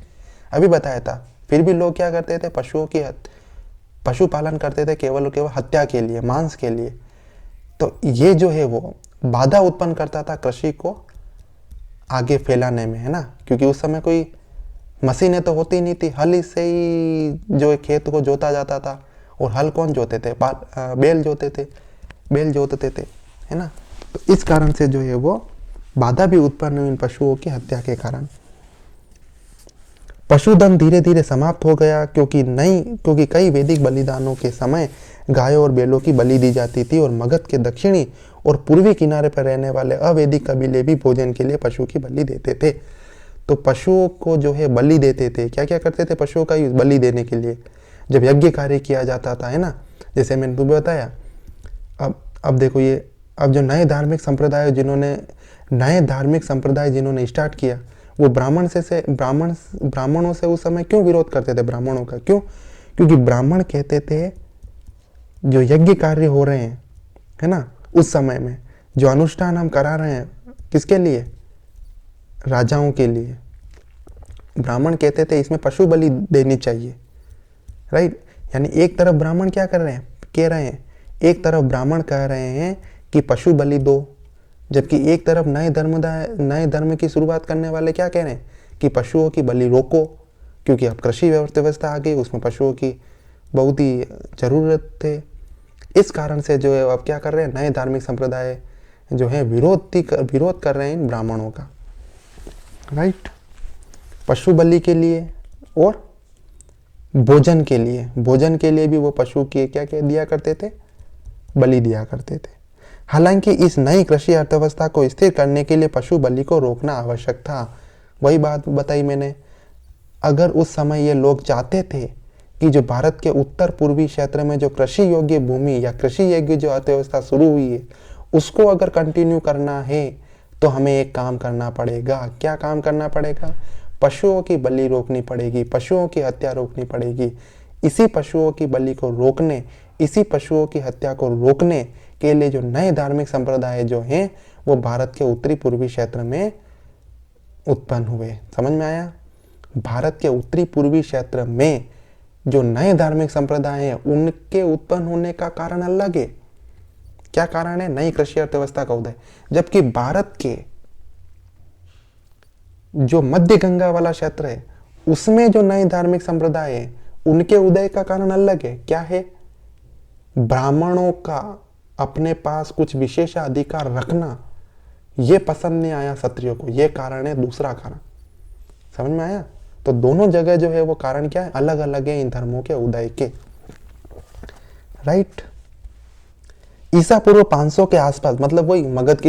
अभी बताया था, फिर भी लोग क्या करते थे? पशुपालन करते थे केवल और केवल हत्या के लिए, मांस के लिए। तो ये जो है वो बाधा उत्पन्न करता था कृषि को आगे फैलाने में, है ना, क्योंकि उस समय कोई मशीनें तो होती नहीं थी, हल से ही जो खेत को जोता जाता था। और हल कौन जोते थे? बैल जोतते थे, है ना। तो इस कारण से जो है वो बाधा भी उत्पन्न हुई इन पशुओं की हत्या के कारण। पशुधन धीरे धीरे समाप्त हो गया, क्योंकि कई वैदिक बलिदानों के समय गायों और बैलों की बलि दी जाती थी, और मगध के दक्षिणी और पूर्वी किनारे पर रहने वाले अवैदिक कबीले भी भोजन के लिए पशु की बलि देते थे। तो पशुओं को जो है बलि देते थे। क्या क्या करते थे पशुओं का यूज बलि देने के लिए? जब यज्ञ कार्य किया जाता था, है ना, जैसे मैंने तुम्हें बताया। अब देखो ये, अब जो नए धार्मिक संप्रदाय जिन्होंने स्टार्ट किया, वो ब्राह्मणों से उस समय क्यों विरोध करते थे? ब्राह्मणों का क्यों? क्योंकि ब्राह्मण कहते थे जो यज्ञ कार्य हो रहे हैं, है ना, उस समय में जो अनुष्ठान हम करा रहे हैं, किसके लिए? राजाओं के लिए। ब्राह्मण कहते थे इसमें पशु बलि देनी चाहिए, राइट। यानी एक तरफ ब्राह्मण क्या कह रहे हैं, एक तरफ ब्राह्मण कह रहे हैं कि पशु बलि दो, जबकि एक तरफ नए धर्म की शुरुआत करने वाले क्या कह रहे हैं कि पशुओं की बलि रोको, क्योंकि अब कृषि व्यवस्था आ गई, उसमें पशुओं की बहुत ही जरूरत थे। इस कारण से जो है अब क्या कर रहे हैं, नए धार्मिक संप्रदाय जो है विरोध कर रहे हैं इन ब्राह्मणों का, राइट। पशु बलि के लिए और भोजन के लिए भी वो पशु की क्या दिया करते थे? बलि दिया करते थे। हालांकि इस नई कृषि अर्थव्यवस्था को स्थिर करने के लिए पशु बलि को रोकना आवश्यक था। वही बात बताई मैंने, अगर उस समय ये लोग चाहते थे कि जो भारत के उत्तर पूर्वी क्षेत्र में जो कृषि योग्य भूमि या कृषि योग्य जो अर्थव्यवस्था शुरू हुई है, उसको अगर कंटिन्यू करना है तो हमें एक काम करना पड़ेगा। क्या काम करना पड़ेगा? पशुओं की बलि रोकनी पड़ेगी, पशुओं की हत्या रोकनी पड़ेगी। इसी पशुओं की हत्या को रोकने के लिए जो नए धार्मिक संप्रदाय जो हैं वो भारत के उत्तरी पूर्वी क्षेत्र में उत्पन्न हुए। समझ में आया? भारत के उत्तरी पूर्वी क्षेत्र में जो नए धार्मिक संप्रदाय हैं उनके उत्पन्न होने का कारण अलग है। क्या कारण है? नई कृषि अर्थव्यवस्था का उदय। जबकि भारत के जो मध्य गंगा वाला क्षेत्र है उसमें जो नए धार्मिक संप्रदाय है उनके उदय का कारण अलग है। क्या है? ब्राह्मणों का अपने पास कुछ विशेषाधिकार रखना ये पसंद नहीं आया क्षत्रियों को, ये कारण है दूसरा कारण। समझ में आया? तो दोनों जगह जो है वो कारण क्या है, अलग अलग है इन धर्मों के उदय के। राइट। ईसा पूर्व 500 के आसपास, मतलब वही मगध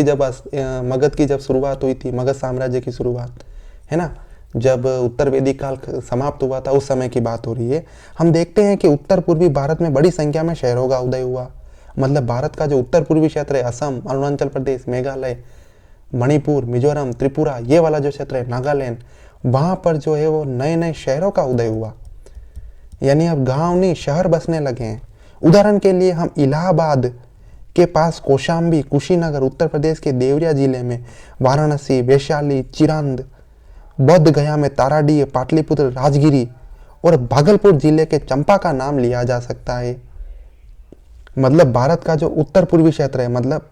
की जब शुरुआत हुई थी, मगध साम्राज्य की शुरुआत है ना, जब उत्तर वैदिक काल समाप्त हुआ था, उस समय की बात हो रही है। हम देखते हैं कि उत्तर पूर्वी भारत में बड़ी संख्या में शहरों का उदय हुआ। मतलब भारत का जो उत्तर पूर्वी क्षेत्र है, असम, अरुणाचल प्रदेश, मेघालय, मणिपुर, मिजोरम, त्रिपुरा, ये वाला जो क्षेत्र है, नागालैंड, वहां पर जो है वो नए नए शहरों का उदय हुआ। यानी अब गांव नहीं, शहर बसने लगे हैं। उदाहरण के लिए हम इलाहाबाद के पास कौशाम्बी, कुशीनगर, उत्तर प्रदेश के देवरिया जिले में, वाराणसी, वैशाली, चिरांद, बोध गया में ताराडीह, पाटलिपुत्र, राजगिरी और भागलपुर जिले के चंपा का नाम लिया जा सकता है। मतलब भारत का जो उत्तर पूर्वी क्षेत्र है, मतलब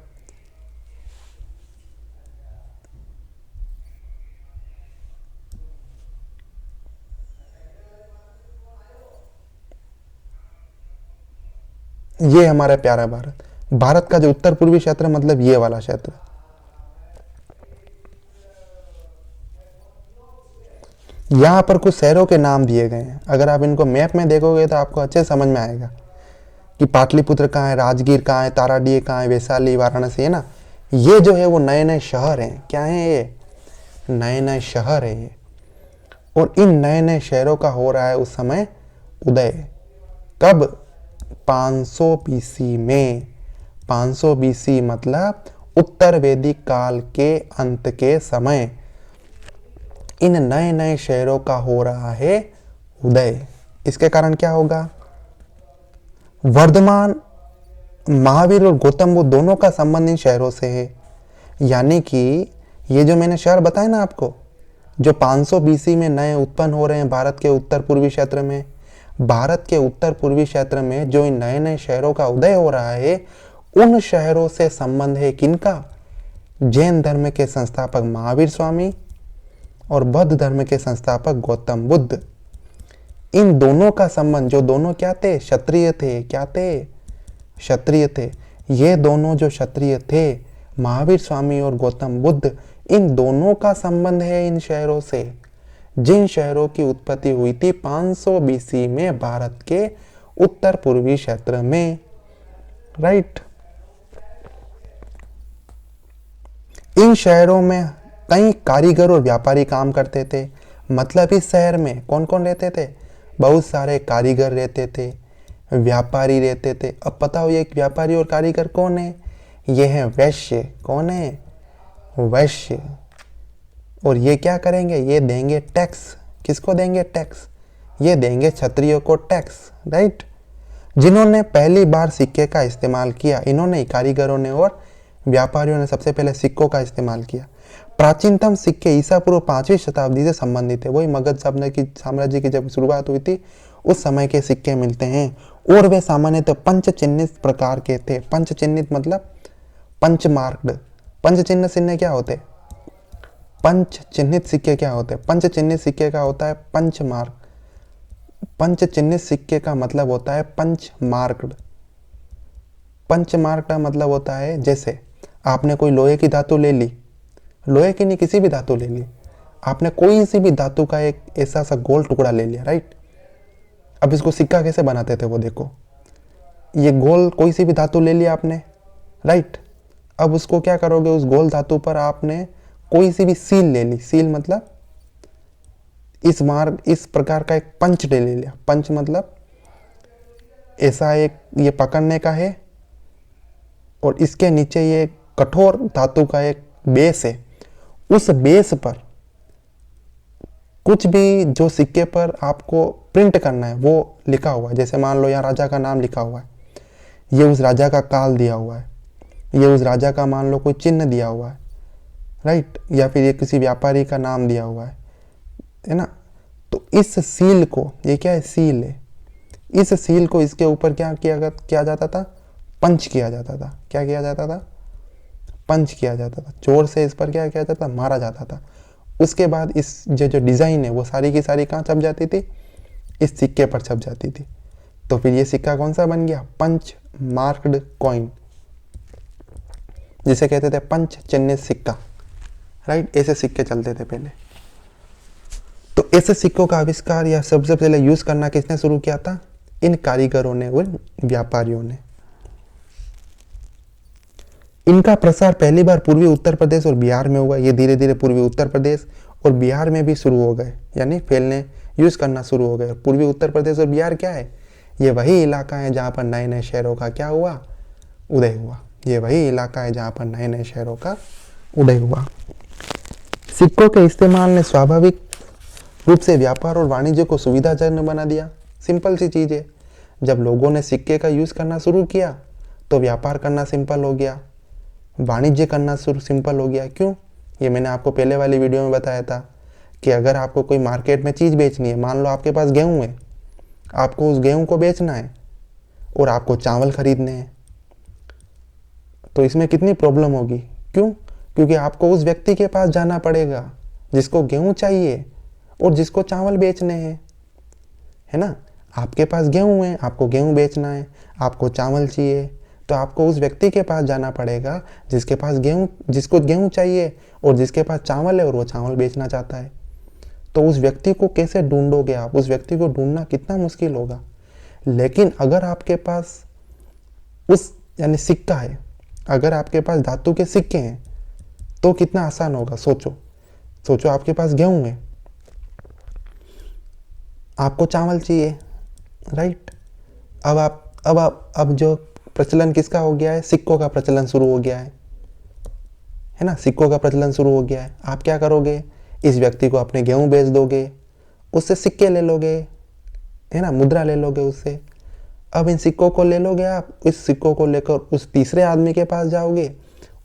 ये हमारा प्यारा भारत, भारत का जो उत्तर पूर्वी क्षेत्र, मतलब ये वाला क्षेत्र। यहां पर कुछ शहरों के नाम दिए गए हैं। अगर आप इनको मैप में देखोगे तो आपको अच्छे समझ में आएगा कि पाटलिपुत्र कहाँ है, राजगीर कहाँ है, ताराडीह कहाँ है, वैशाली, वाराणसी, है ना। ये जो है वो नए नए शहर हैं। क्या है ये? नए नए शहर है ये। और इन नए नए शहरों का हो रहा है उस समय उदय। कब? 500 बीसी में। 500 बीसी मतलब उत्तर वैदिक काल के अंत के समय इन नए नए शहरों का हो रहा है उदय। इसके कारण क्या होगा? वर्धमान, महावीर और गौतम बुद्ध दोनों का संबंध इन शहरों से है। यानी कि ये जो मैंने शहर बताए ना आपको, जो 500 बीसी में नए उत्पन्न हो रहे हैं भारत के उत्तर पूर्वी क्षेत्र में, भारत के उत्तर पूर्वी क्षेत्र में जो इन नए नए शहरों का उदय हो रहा है, उन शहरों से संबंध है किनका? जैन धर्म के संस्थापक महावीर स्वामी और बौद्ध धर्म के संस्थापक गौतम बुद्ध। इन दोनों का संबंध, जो दोनों क्या थे? क्षत्रिय थे। क्या थे? क्षत्रिय थे। ये दोनों जो क्षत्रिय थे, महावीर स्वामी और गौतम बुद्ध, इन दोनों का संबंध है इन शहरों से, जिन शहरों की उत्पत्ति हुई थी 500 बीसी में भारत के उत्तर पूर्वी क्षेत्र में। राइट। इन शहरों में कई कारीगर और व्यापारी काम करते थे। मतलब इस शहर में कौन कौन रहते थे? बहुत सारे कारीगर रहते थे, व्यापारी रहते थे। अब पता हो ये व्यापारी और कारीगर कौन है? ये है वैश्य। कौन है? वैश्य। और ये क्या करेंगे? ये देंगे टैक्स। किसको देंगे टैक्स? ये देंगे क्षत्रियों को टैक्स। राइट। जिन्होंने पहली बार सिक्के का इस्तेमाल किया, इन्होंने, कारीगरों ने और व्यापारियों ने सबसे पहले सिक्कों का इस्तेमाल किया। प्राचीनतम सिक्के ईसा पूर्व 5वीं शताब्दी से संबंधित है। वही मगध साम्राज्य की जब शुरुआत हुई थी उस समय के सिक्के मिलते हैं। और वे सामान्यतः पंचचिन्हित प्रकार के थे। पंचचिन्हित मतलब पंचमार्क्ड। पंचचिन्ह चिन्ह क्या होते? पंचचिन्हित सिक्के क्या होते? पंचचिन्हित सिक्के का होता है पंचमार्क। पंचचिन्हित सिक्के का मतलब होता है पंचमार्क्ड। पंचमार्क का मतलब होता है, जैसे आपने कोई लोहे की धातु ले ली, लोहे की नहीं किसी भी धातु ले ली, आपने कोई सी भी धातु का एक ऐसा सा गोल टुकड़ा ले लिया। राइट। अब इसको सिक्का कैसे बनाते थे वो देखो, ये गोल कोई सी भी धातु ले लिया आपने। राइट। अब उसको क्या करोगे? उस गोल धातु पर आपने कोई सी भी सील ले ली। सील मतलब इस प्रकार का एक पंच ले लिया। पंच मतलब ऐसा एक, ये पकड़ने का है और इसके नीचे ये कठोर धातु का एक बेस है। उस बेस पर कुछ भी जो सिक्के पर आपको प्रिंट करना है वो लिखा हुआ है। जैसे मान लो यहाँ राजा का नाम लिखा हुआ है, ये उस राजा का काल दिया हुआ है, ये उस राजा का मान लो कोई चिन्ह दिया हुआ है। राइट। या फिर ये किसी व्यापारी का नाम दिया हुआ है ना। तो इस सील को, ये क्या है? सील है। इस सील को इसके ऊपर क्या किया जाता था? पंच किया जाता था। क्या किया जाता था? पंच किया जाता था। जोर से इस पर क्या किया जाता था? मारा जाता था। उसके बाद इस जो डिज़ाइन है वो सारी की सारी कहाँ छप जाती थी, इस सिक्के पर छप जाती थी। तो फिर ये सिक्का कौन सा बन गया, पंच मार्क्ड कॉइन, जिसे कहते थे पंच चिन्हित सिक्का, राइट। ऐसे सिक्के चलते थे पहले। तो ऐसे सिक्कों का आविष्कार या सबसे पहले यूज करना किसने शुरू किया था, इन कारीगरों ने और व्यापारियों ने। इनका प्रसार पहली बार पूर्वी उत्तर प्रदेश और बिहार में हुआ। ये धीरे धीरे पूर्वी उत्तर प्रदेश और बिहार में भी शुरू हो गए, यानी फैलने यूज करना शुरू हो गए। पूर्वी उत्तर प्रदेश और बिहार क्या है, ये वही इलाका है जहाँ पर नए नए शहरों का क्या हुआ, उदय हुआ। ये वही इलाका है जहाँ पर नए नए शहरों का उदय हुआ। सिक्कों के इस्तेमाल ने स्वाभाविक रूप से व्यापार और वाणिज्य को सुविधाजनक बना दिया। सिंपल सी चीज़ है, जब लोगों ने सिक्के का यूज़ करना शुरू किया तो व्यापार करना सिंपल हो गया, वाणिज्य करना सिंपल हो गया। क्यों, ये मैंने आपको पहले वाली वीडियो में बताया था कि अगर आपको कोई मार्केट में चीज़ बेचनी है, मान लो आपके पास गेहूँ है, आपको उस गेहूँ को बेचना है और आपको चावल खरीदने हैं, तो इसमें कितनी प्रॉब्लम होगी। क्यों, क्योंकि आपको उस व्यक्ति के पास जाना पड़ेगा जिसको गेहूँ चाहिए और जिसको चावल बेचने हैं, है ना। आपके पास गेहूँ है, आपको गेहूँ बेचना है, आपको चावल चाहिए, तो आपको उस व्यक्ति के पास जाना पड़ेगा जिसके पास गेहूँ, जिसको गेहूँ चाहिए और जिसके पास चावल है और वो चावल बेचना चाहता है। तो उस व्यक्ति को कैसे ढूंढोगे आप, उस व्यक्ति को ढूंढना कितना मुश्किल होगा। लेकिन अगर आपके पास उस यानी सिक्का है, अगर आपके पास धातु के सिक्के हैं तो कितना आसान होगा। सोचो आपके पास गेहूँ है, आपको चावल चाहिए, राइट। अब जो प्रचलन किसका हो गया है, सिक्कों का प्रचलन शुरू हो गया है ना। सिक्कों का प्रचलन शुरू हो गया है। आप क्या करोगे, इस व्यक्ति को अपने गेहूं बेच दोगे, उससे सिक्के ले लोगे, है ना, मुद्रा ले लोगे उससे। अब इन सिक्कों को ले लोगे आप, इस सिक्कों को लेकर उस तीसरे आदमी के पास जाओगे,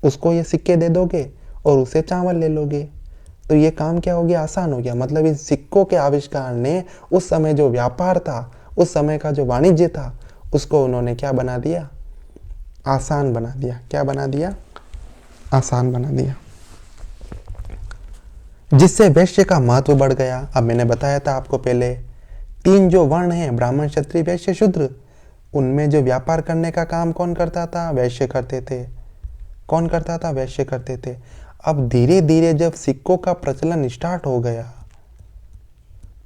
उसको ये सिक्के दे दोगे और उससे चावल ले लोगे। तो ये काम क्या हो गया, आसान हो गया। मतलब इन सिक्कों के आविष्कार ने उस समय जो व्यापार था, उस समय का जो वाणिज्य था, उसको उन्होंने क्या बना दिया, आसान बना दिया। क्या बना दिया, आसान बना दिया, जिससे वैश्य का महत्व बढ़ गया। अब मैंने बताया था आपको पहले, 3 जो वर्ण हैं, ब्राह्मण क्षत्रिय वैश्य शूद्र, उनमें जो व्यापार करने का काम कौन करता था, वैश्य करते थे। कौन करता था, वैश्य करते थे। अब धीरे धीरे जब सिक्कों का प्रचलन स्टार्ट हो गया,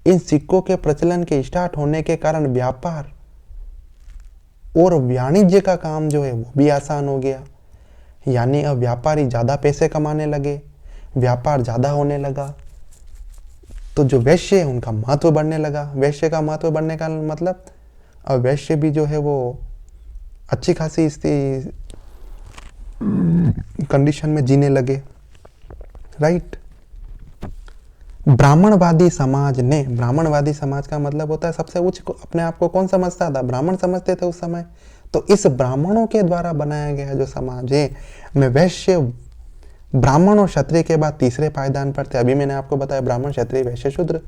इन सिक्कों के प्रचलन के स्टार्ट होने के कारण व्यापार और वाणिज्य का काम जो है वो भी आसान हो गया। यानी अब व्यापारी ज़्यादा पैसे कमाने लगे, व्यापार ज़्यादा होने लगा, तो जो वैश्य है उनका महत्व बढ़ने लगा। वैश्य का महत्व बढ़ने का मतलब अब वैश्य भी जो है वो अच्छी खासी कंडीशन में जीने लगे, राइट। ब्राह्मणवादी समाज ने, ब्राह्मणवादी समाज का मतलब होता है सबसे उच्च को अपने आप को कौन समझता था, ब्राह्मण समझते थे उस समय। तो इस ब्राह्मणों के द्वारा बनाया गया जो समाज है में वैश्य, ब्राह्मण और क्षत्रिय के बाद तीसरे पायदान पर थे। अभी मैंने आपको बताया ब्राह्मण क्षत्रिय वैश्य शूद्र,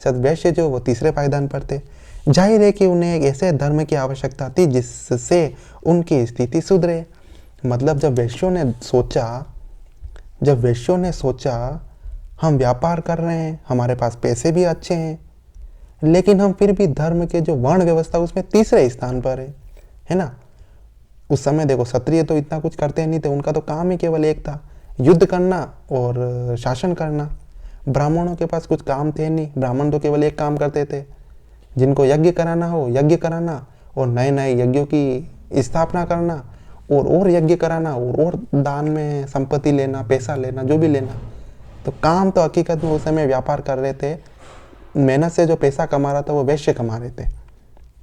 वैश्य जो वो तीसरे पायदान पर थे। जाहिर है कि उन्हें एक ऐसे धर्म की आवश्यकता थी जिससे उनकी स्थिति सुधरे। मतलब जब वैश्यों ने सोचा हम व्यापार कर रहे हैं, हमारे पास पैसे भी अच्छे हैं, लेकिन हम फिर भी धर्म के जो वर्ण व्यवस्था उसमें तीसरे स्थान पर है ना। उस समय देखो क्षत्रिय तो इतना कुछ करते नहीं थे, उनका तो काम ही केवल एक था, युद्ध करना और शासन करना। ब्राह्मणों के पास कुछ काम थे नहीं, ब्राह्मण तो केवल एक काम करते थे, जिनको यज्ञ कराना हो यज्ञ कराना और नए नए यज्ञों की स्थापना करना और यज्ञ कराना और दान में संपत्ति लेना, पैसा लेना, जो भी लेना। तो काम तो हकीकत में उस समय व्यापार कर रहे थे, मेहनत से जो पैसा कमा रहा था वो वैश्य कमा रहे थे,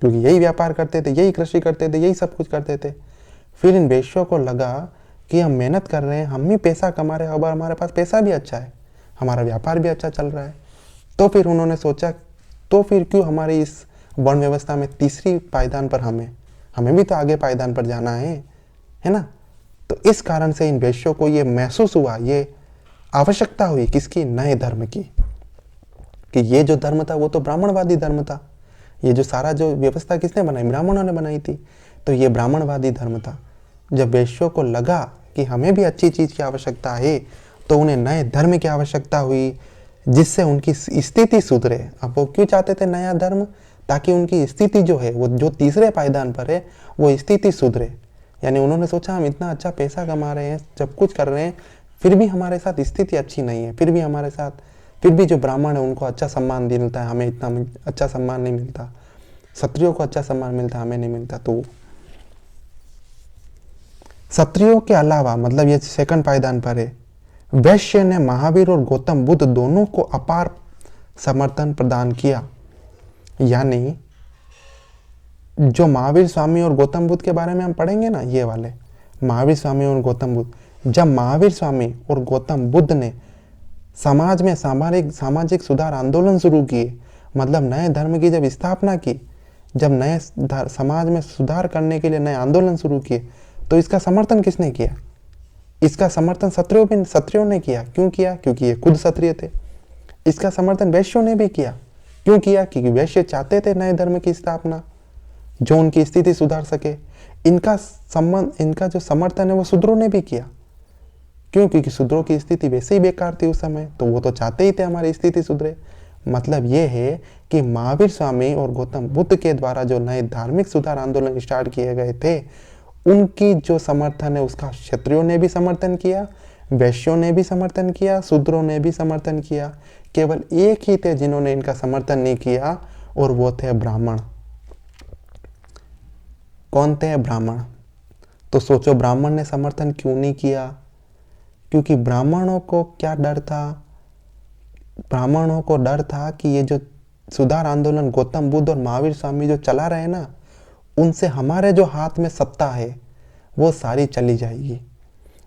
क्योंकि यही व्यापार करते थे, यही कृषि करते थे, यही सब कुछ करते थे। फिर इन वैश्यों को लगा कि हम मेहनत कर रहे हैं, हम ही पैसा कमा रहे हैं, अब हमारे पास पैसा भी अच्छा है, हमारा व्यापार भी अच्छा चल रहा है। तो फिर उन्होंने सोचा तो फिर क्यों हमारी इस वर्ण व्यवस्था में तीसरी पायदान पर हमें भी तो आगे पायदान पर जाना है ना। तो इस कारण से इन वैश्यों को ये महसूस हुआ, ये आवश्यकता हुई किसकी, नए धर्म की, कि ये जो धर्म था वो तो ब्राह्मणवादी धर्म था, ये जो सारा जो व्यवस्था किसने बनाई, ब्राह्मणों ने बनाई थी, तो ये ब्राह्मणवादी धर्म था। जब वैश्यों को लगा कि हमें भी अच्छी चीज़ की आवश्यकता है, तो उन्हें नए धर्म की आवश्यकता हुई, जिससे उनकी स्थिति सुधरे। अब वो क्यों चाहते थे नया धर्म? ताकि उनकी स्थिति जो है, वो जो तीसरे पायदान पर है, वो स्थिति सुधरे। यानी उन्होंने सोचा हम इतना अच्छा पैसा कमा रहे हैं, सब कुछ कर रहे हैं, फिर भी हमारे साथ स्थिति अच्छी नहीं है, फिर भी हमारे साथ, फिर भी जो ब्राह्मण है उनको अच्छा सम्मान मिलता है, हमें इतना अच्छा सम्मान नहीं मिलता, क्षत्रियों को अच्छा सम्मान मिलता है, हमें नहीं मिलता। तो क्षत्रियों के अलावा, मतलब ये सेकंड पायदान पर है, वैश्य ने महावीर और गौतम बुद्ध दोनों को अपार समर्थन प्रदान किया। यानी जो महावीर स्वामी और गौतम बुद्ध के बारे में हम पढ़ेंगे ना, ये वाले महावीर स्वामी और गौतम बुद्ध, जब महावीर स्वामी और गौतम बुद्ध ने समाज में सामाजिक सुधार आंदोलन शुरू किए, मतलब नए धर्म की जब स्थापना की, जब नए समाज में सुधार करने के लिए नए आंदोलन शुरू किए, तो इसका समर्थन किसने किया? इसका समर्थन क्षत्रियों ने किया। क्यों किया? क्योंकि ये खुद क्षत्रिय थे। इसका समर्थन वैश्यों ने भी किया। क्यों किया? क्योंकि वैश्य चाहते थे नए धर्म की स्थापना जो उनकी स्थिति सुधार सके। इनका जो समर्थन है वो शूद्रों ने भी किया। क्यों? क्योंकि शूद्रों की स्थिति वैसे ही बेकार थी उस समय, तो वो तो चाहते ही थे हमारी स्थिति सुधरे। मतलब ये है कि महावीर स्वामी और गौतम बुद्ध के द्वारा जो नए धार्मिक सुधार आंदोलन स्टार्ट किए गए थे, उनकी जो समर्थन है उसका क्षत्रियों ने भी समर्थन किया, वैश्यों ने भी समर्थन किया, शूद्रों ने भी समर्थन किया। केवल एक ही थे जिन्होंने इनका समर्थन नहीं किया, और वो थे ब्राह्मण। कौन थे? ब्राह्मण। तो सोचो ब्राह्मण ने समर्थन क्यों नहीं किया? क्योंकि ब्राह्मणों को क्या डर था? ब्राह्मणों को डर था कि ये जो सुधार आंदोलन गौतम बुद्ध और महावीर स्वामी जो चला रहे हैं ना, उनसे हमारे जो हाथ में सत्ता है वो सारी चली जाएगी।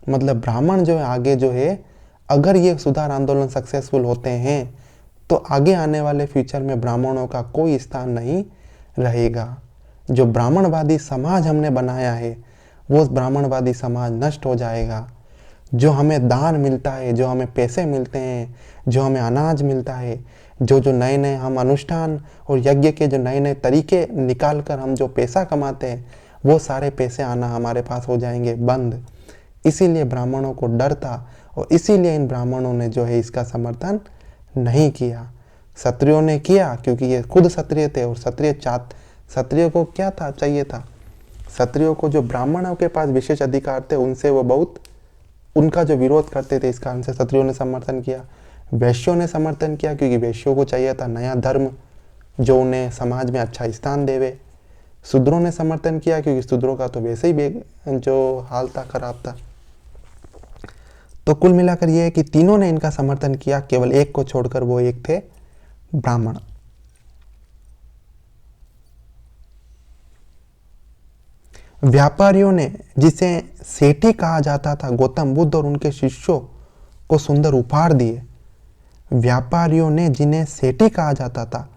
मतलब ब्राह्मण जो है आगे जो है, अगर ये सुधार आंदोलन सक्सेसफुल होते हैं तो आगे आने वाले फ्यूचर में ब्राह्मणों का कोई स्थान नहीं रहेगा। जो ब्राह्मणवादी समाज हमने बनाया है वो ब्राह्मणवादी समाज नष्ट हो जाएगा। जो हमें दान मिलता है, जो हमें पैसे मिलते हैं, जो हमें अनाज मिलता है, जो नए नए हम अनुष्ठान और यज्ञ के जो नए नए तरीके निकाल कर हम जो पैसा कमाते हैं, वो सारे पैसे आना हमारे पास हो जाएंगे बंद। इसीलिए ब्राह्मणों को डर था, और इसीलिए इन ब्राह्मणों ने जो है इसका समर्थन नहीं किया। क्षत्रियों ने किया क्योंकि ये खुद क्षत्रिय थे, और क्षत्रियों को क्या था? चाहिए था क्षत्रियों को जो ब्राह्मणों के पास विशेष अधिकार थे उनसे वो बहुत उनका जो विरोध करते थे, इस कारण से क्षत्रियों ने समर्थन किया। वैश्यों ने समर्थन किया क्योंकि वैश्यों को चाहिए था नया धर्म जो उन्हें समाज में अच्छा स्थान देवे। शूद्रों ने समर्थन किया क्योंकि शूद्रों का तो वैसे ही जो हाल था, खराब था। तो कुल मिलाकर यह है कि तीनों ने इनका समर्थन किया, केवल एक को छोड़कर, वो एक थे ब्राह्मण। व्यापारियों ने, जिसे सेठी कहा जाता था, गौतम बुद्ध और उनके शिष्यों को सुंदर उपहार दिए। व्यापारियों ने, जिन्हें सेठी कहा जाता था,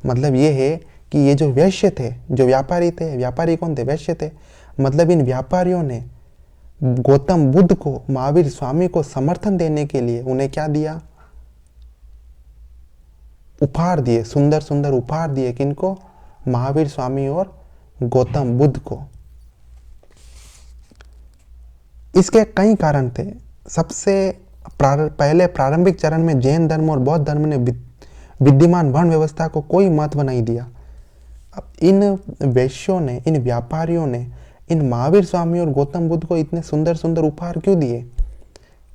मतलब ये है कि ये जो वैश्य थे, जो व्यापारी थे, व्यापारी कौन थे? वैश्य थे। मतलब इन व्यापारियों ने गौतम बुद्ध को, महावीर स्वामी को समर्थन देने के लिए उन्हें क्या दिया? उपहार दिए, सुंदर सुंदर उपहार दिए। किनको? महावीर स्वामी और गौतम बुद्ध को। इसके कई कारण थे। सबसे पहले प्रारंभिक चरण में जैन धर्म और बौद्ध धर्म ने विद्यमान वर्ण व्यवस्था को कोई महत्व नहीं दिया। अब इन वैश्यों ने, इन व्यापारियों ने इन महावीर स्वामी और गौतम बुद्ध को इतने सुंदर सुंदर उपहार क्यों दिए?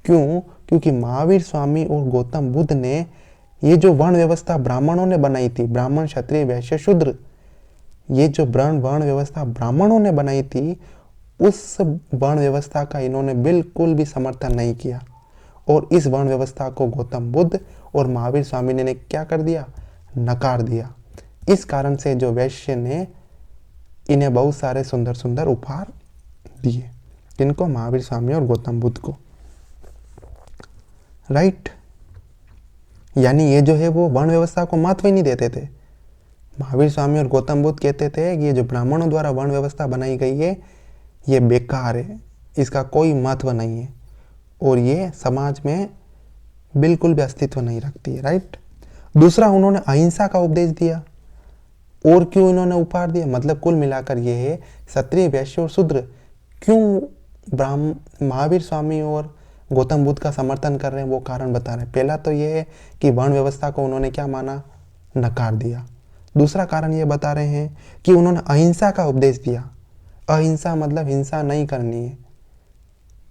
क्यों? क्योंकि महावीर स्वामी और गौतम बुद्ध ने ये जो वर्ण व्यवस्था ब्राह्मणों ने बनाई थी, ब्राह्मण, क्षत्रिय, वैश्य, शूद्र, ये जो वर्ण व्यवस्था ब्राह्मणों ने बनाई थी, उस वर्ण व्यवस्था का इन्होंने बिल्कुल भी समर्थन नहीं किया। और इस वर्ण व्यवस्था को गौतम बुद्ध और महावीर स्वामी ने क्या कर दिया? नकार दिया। इस कारण से जो वैश्य ने इन्हें बहुत सारे सुंदर सुंदर उपहार दिए। किनको? महावीर स्वामी और गौतम बुद्ध को। राइट। यानी ये जो है वो वर्ण व्यवस्था को महत्व ही नहीं देते थे। महावीर स्वामी और गौतम बुद्ध कहते थे कि ये जो ब्राह्मणों द्वारा वर्ण व्यवस्था बनाई गई है ये बेकार है, इसका कोई महत्व नहीं है, और ये समाज में बिल्कुल भी अस्तित्व नहीं रखती है। राइट। दूसरा, उन्होंने अहिंसा का उपदेश दिया। और क्यों इन्होंने उपहार दिया? मतलब कुल मिलाकर ये है, क्षत्रिय, वैश्य और शूद्र क्यों महावीर स्वामी और गौतम बुद्ध का समर्थन कर रहे हैं, वो कारण बता रहे हैं। पहला तो ये है कि वर्ण व्यवस्था को उन्होंने क्या माना, नकार दिया। दूसरा कारण ये बता रहे हैं कि उन्होंने अहिंसा का उपदेश दिया। अहिंसा मतलब हिंसा नहीं करनी है।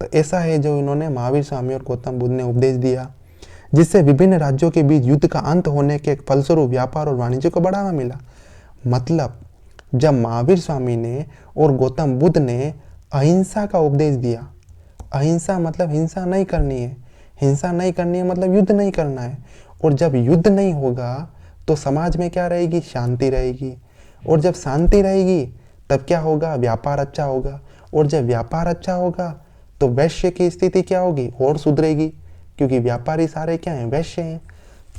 तो ऐसा है जो इन्होंने महावीर स्वामी और गौतम बुद्ध ने उपदेश दिया, जिससे विभिन्न राज्यों के बीच युद्ध का अंत होने के फलस्वरूप व्यापार और वाणिज्य को बढ़ावा मिला। मतलब जब महावीर स्वामी ने और गौतम बुद्ध ने अहिंसा का उपदेश दिया, अहिंसा मतलब हिंसा नहीं करनी है, हिंसा नहीं करनी है मतलब युद्ध नहीं करना है। और जब युद्ध नहीं होगा तो समाज में क्या रहेगी, शांति रहेगी। और जब शांति रहेगी तब क्या होगा, व्यापार अच्छा होगा। और जब व्यापार अच्छा होगा तो वैश्य की स्थिति क्या होगी, और सुधरेगी, क्योंकि व्यापारी सारे क्या हैं, वैश्य हैं।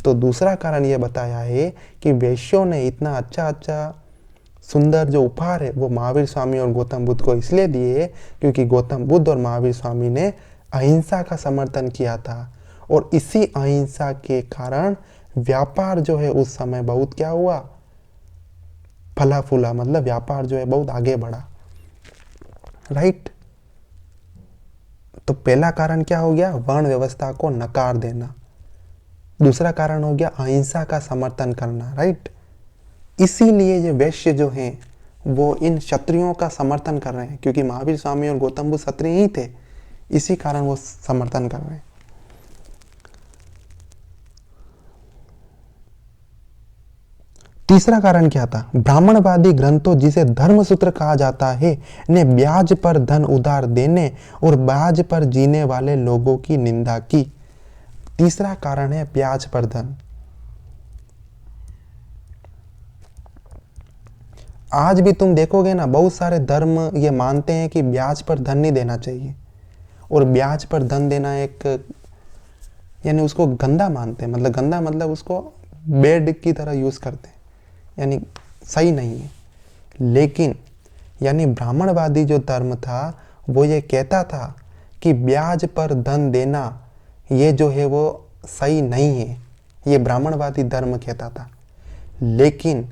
तो दूसरा कारण ये बताया है कि वैश्यों ने इतना अच्छा सुंदर जो उपहार है वो महावीर स्वामी और गौतम बुद्ध को इसलिए दिए क्योंकि गौतम बुद्ध और महावीर स्वामी ने अहिंसा का समर्थन किया था। और इसी अहिंसा के कारण व्यापार जो है उस समय बहुत क्या हुआ, फला फूला, मतलब व्यापार जो है बहुत आगे बढ़ा। राइट। तो पहला कारण क्या हो गया, वर्ण व्यवस्था को नकार देना। दूसरा कारण हो गया अहिंसा का समर्थन करना। राइट। इसीलिए ये वैश्य जो हैं वो इन क्षत्रियों का समर्थन कर रहे हैं, क्योंकि महावीर स्वामी और गौतम बुद्ध क्षत्रिय ही थे, इसी कारण वो समर्थन कर रहे हैं। तीसरा कारण क्या था, ब्राह्मणवादी ग्रंथों जिसे धर्मसूत्र कहा जाता है ने ब्याज पर धन उधार देने और ब्याज पर जीने वाले लोगों की निंदा की। तीसरा कारण है ब्याज पर धन। आज भी तुम देखोगे ना, बहुत सारे धर्म ये मानते हैं कि ब्याज पर धन नहीं देना चाहिए, और ब्याज पर धन देना एक यानी उसको गंदा मानते हैं। मतलब गंदा मतलब उसको बेड की तरह यूज करते हैं, यानी सही नहीं है। लेकिन यानी ब्राह्मणवादी जो धर्म था वो ये कहता था कि ब्याज पर धन देना ये जो है वो सही नहीं है, ये ब्राह्मणवादी धर्म कहता था। लेकिन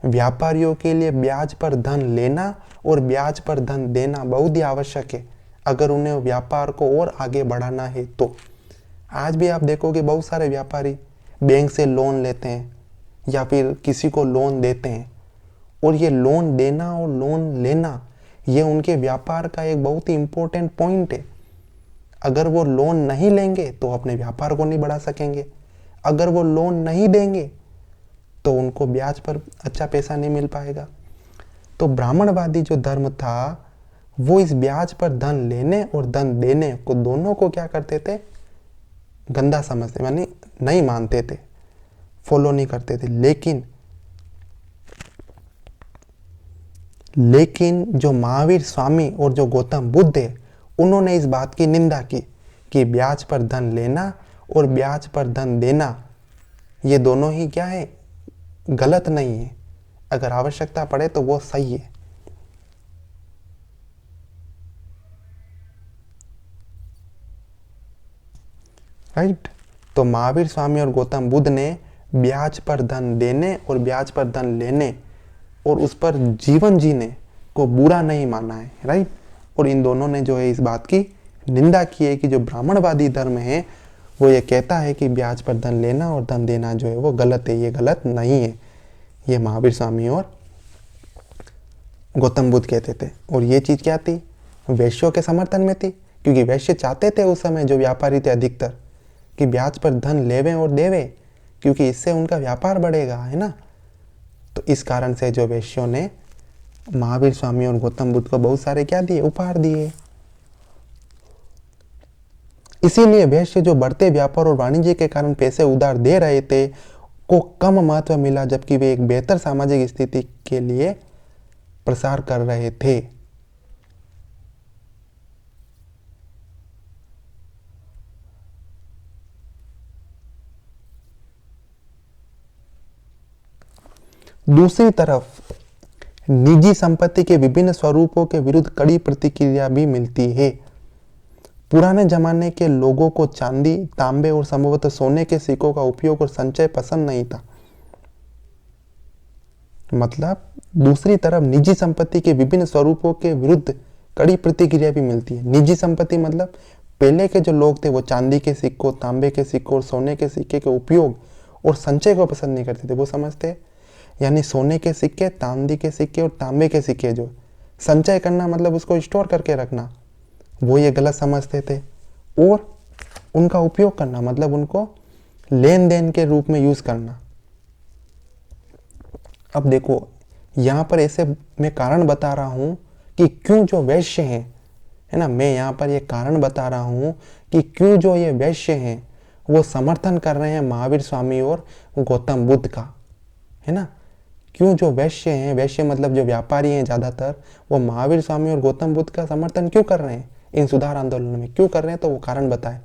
व्यापारियों के लिए ब्याज पर धन लेना और ब्याज पर धन देना बहुत ही आवश्यक है, अगर उन्हें व्यापार को और आगे बढ़ाना है तो। आज भी आप देखोगे बहुत सारे व्यापारी बैंक से लोन लेते हैं या फिर किसी को लोन देते हैं, और ये लोन देना और लोन लेना ये उनके व्यापार का एक बहुत ही इंपॉर्टेंट पॉइंट है। अगर वो लोन नहीं लेंगे तो अपने व्यापार को नहीं बढ़ा सकेंगे, अगर वो लोन नहीं देंगे तो उनको ब्याज पर अच्छा पैसा नहीं मिल पाएगा। तो ब्राह्मणवादी जो धर्म था वो इस ब्याज पर धन लेने और धन देने को दोनों को क्या करते थे, गंदा समझते, यानी नहीं मानते थे, फॉलो नहीं करते थे। लेकिन जो महावीर स्वामी और जो गौतम बुद्ध है उन्होंने इस बात की निंदा की कि ब्याज पर धन लेना और ब्याज पर धन देना ये दोनों ही क्या है, गलत नहीं है। अगर आवश्यकता पड़े तो वो सही है। राइट। तो महावीर स्वामी और गौतम बुद्ध ने ब्याज पर धन देने और ब्याज पर धन लेने और उस पर जीवन जीने को बुरा नहीं माना है। राइट। और इन दोनों ने जो है इस बात की निंदा की है कि जो ब्राह्मणवादी धर्म है वो ये कहता है कि ब्याज पर धन लेना और धन देना जो है वो गलत है, ये गलत नहीं है। ये महावीर स्वामी और गौतम बुद्ध कहते थे। और ये चीज़ क्या थी, वैश्यों के समर्थन में थी, क्योंकि वैश्य चाहते थे उस समय जो व्यापारी थे अधिकतर कि ब्याज पर धन लेवें और देवें, क्योंकि इससे उनका व्यापार बढ़ेगा, है ना। तो इस कारण से जो वैश्यों ने महावीर स्वामी और गौतम बुद्ध को बहुत सारे क्या दिए, उपहार दिए। इसीलिए वैश्य जो बढ़ते व्यापार और वाणिज्य के कारण पैसे उधार दे रहे थे को कम महत्व मिला, जबकि वे एक बेहतर सामाजिक स्थिति के लिए प्रसार कर रहे थे। दूसरी तरफ निजी संपत्ति के विभिन्न स्वरूपों के विरुद्ध कड़ी प्रतिक्रिया भी मिलती है। पुराने जमाने के लोगों को चांदी, तांबे और संभवतः सोने के सिक्कों का उपयोग और संचय पसंद नहीं था। मतलब दूसरी तरफ निजी संपत्ति के विभिन्न स्वरूपों के विरुद्ध कड़ी प्रतिक्रिया भी मिलती है। निजी संपत्ति मतलब पहले के जो लोग थे वो चांदी के सिक्कों, तांबे के सिक्कों और सोने के सिक्के के उपयोग और संचय को पसंद नहीं करते थे। वो समझते, यानी सोने के सिक्के, चांदी के सिक्के और तांबे के सिक्के जो संचय करना मतलब उसको स्टोर करके रखना, वो ये गलत समझते थे। और उनका उपयोग करना मतलब उनको लेन देन के रूप में यूज करना। अब देखो यहाँ पर ऐसे मैं कारण बता रहा हूँ कि क्यों जो वैश्य हैं, है ना, मैं यहाँ पर ये कारण बता रहा हूँ कि क्यों जो ये वैश्य हैं वो समर्थन कर रहे हैं महावीर स्वामी और गौतम बुद्ध का, है ना। क्यों जो वैश्य हैं, वैश्य मतलब जो व्यापारी हैं ज़्यादातर, वो महावीर स्वामी और गौतम बुद्ध का समर्थन क्यों कर रहे हैं इन सुधार आंदोलन में, क्यों कर रहे हैं, तो वो कारण बताए।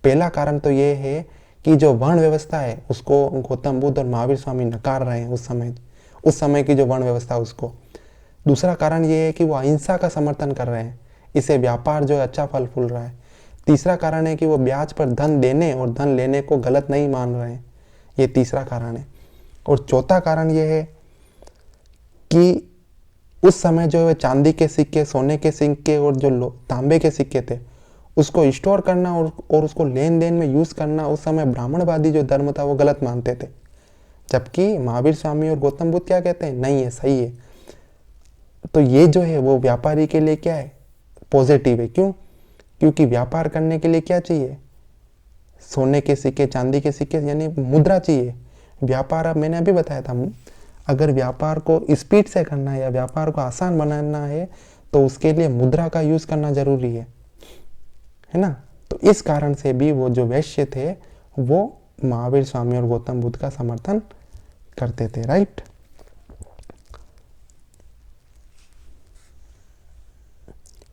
पहला कारण तो ये है कि जो वर्ण व्यवस्था है उसको गौतम बुद्ध और महावीर स्वामी नकार रहे हैं उस समय की जो वर्ण व्यवस्था उसको। दूसरा कारण ये है कि वो अहिंसा का समर्थन कर रहे हैं, इससे व्यापार जो है अच्छा फल फूल रहा है। तीसरा कारण है कि वो ब्याज पर धन देने और धन लेने को गलत नहीं मान रहे हैं, ये तीसरा कारण है। और चौथा कारण ये है कि उस समय जो है चांदी के सिक्के, सोने के सिक्के और जो तांबे के सिक्के थे उसको स्टोर करना और उसको लेन देन में यूज करना उस समय ब्राह्मणवादी जो धर्म था वो गलत मानते थे। जबकि महावीर स्वामी और गौतम बुद्ध क्या कहते हैं, नहीं है, सही है। तो ये जो है वो व्यापारी के लिए क्या है, पॉजिटिव है। क्यों? क्योंकि व्यापार करने के लिए क्या चाहिए, सोने के सिक्के, चांदी के सिक्के, यानी मुद्रा चाहिए। व्यापार, अब मैंने अभी बताया था, अगर व्यापार को स्पीड से करना है या व्यापार को आसान बनाना है तो उसके लिए मुद्रा का यूज करना जरूरी है ना। तो इस कारण से भी वो जो वैश्य थे वो महावीर स्वामी और गौतम बुद्ध का समर्थन करते थे, राइट।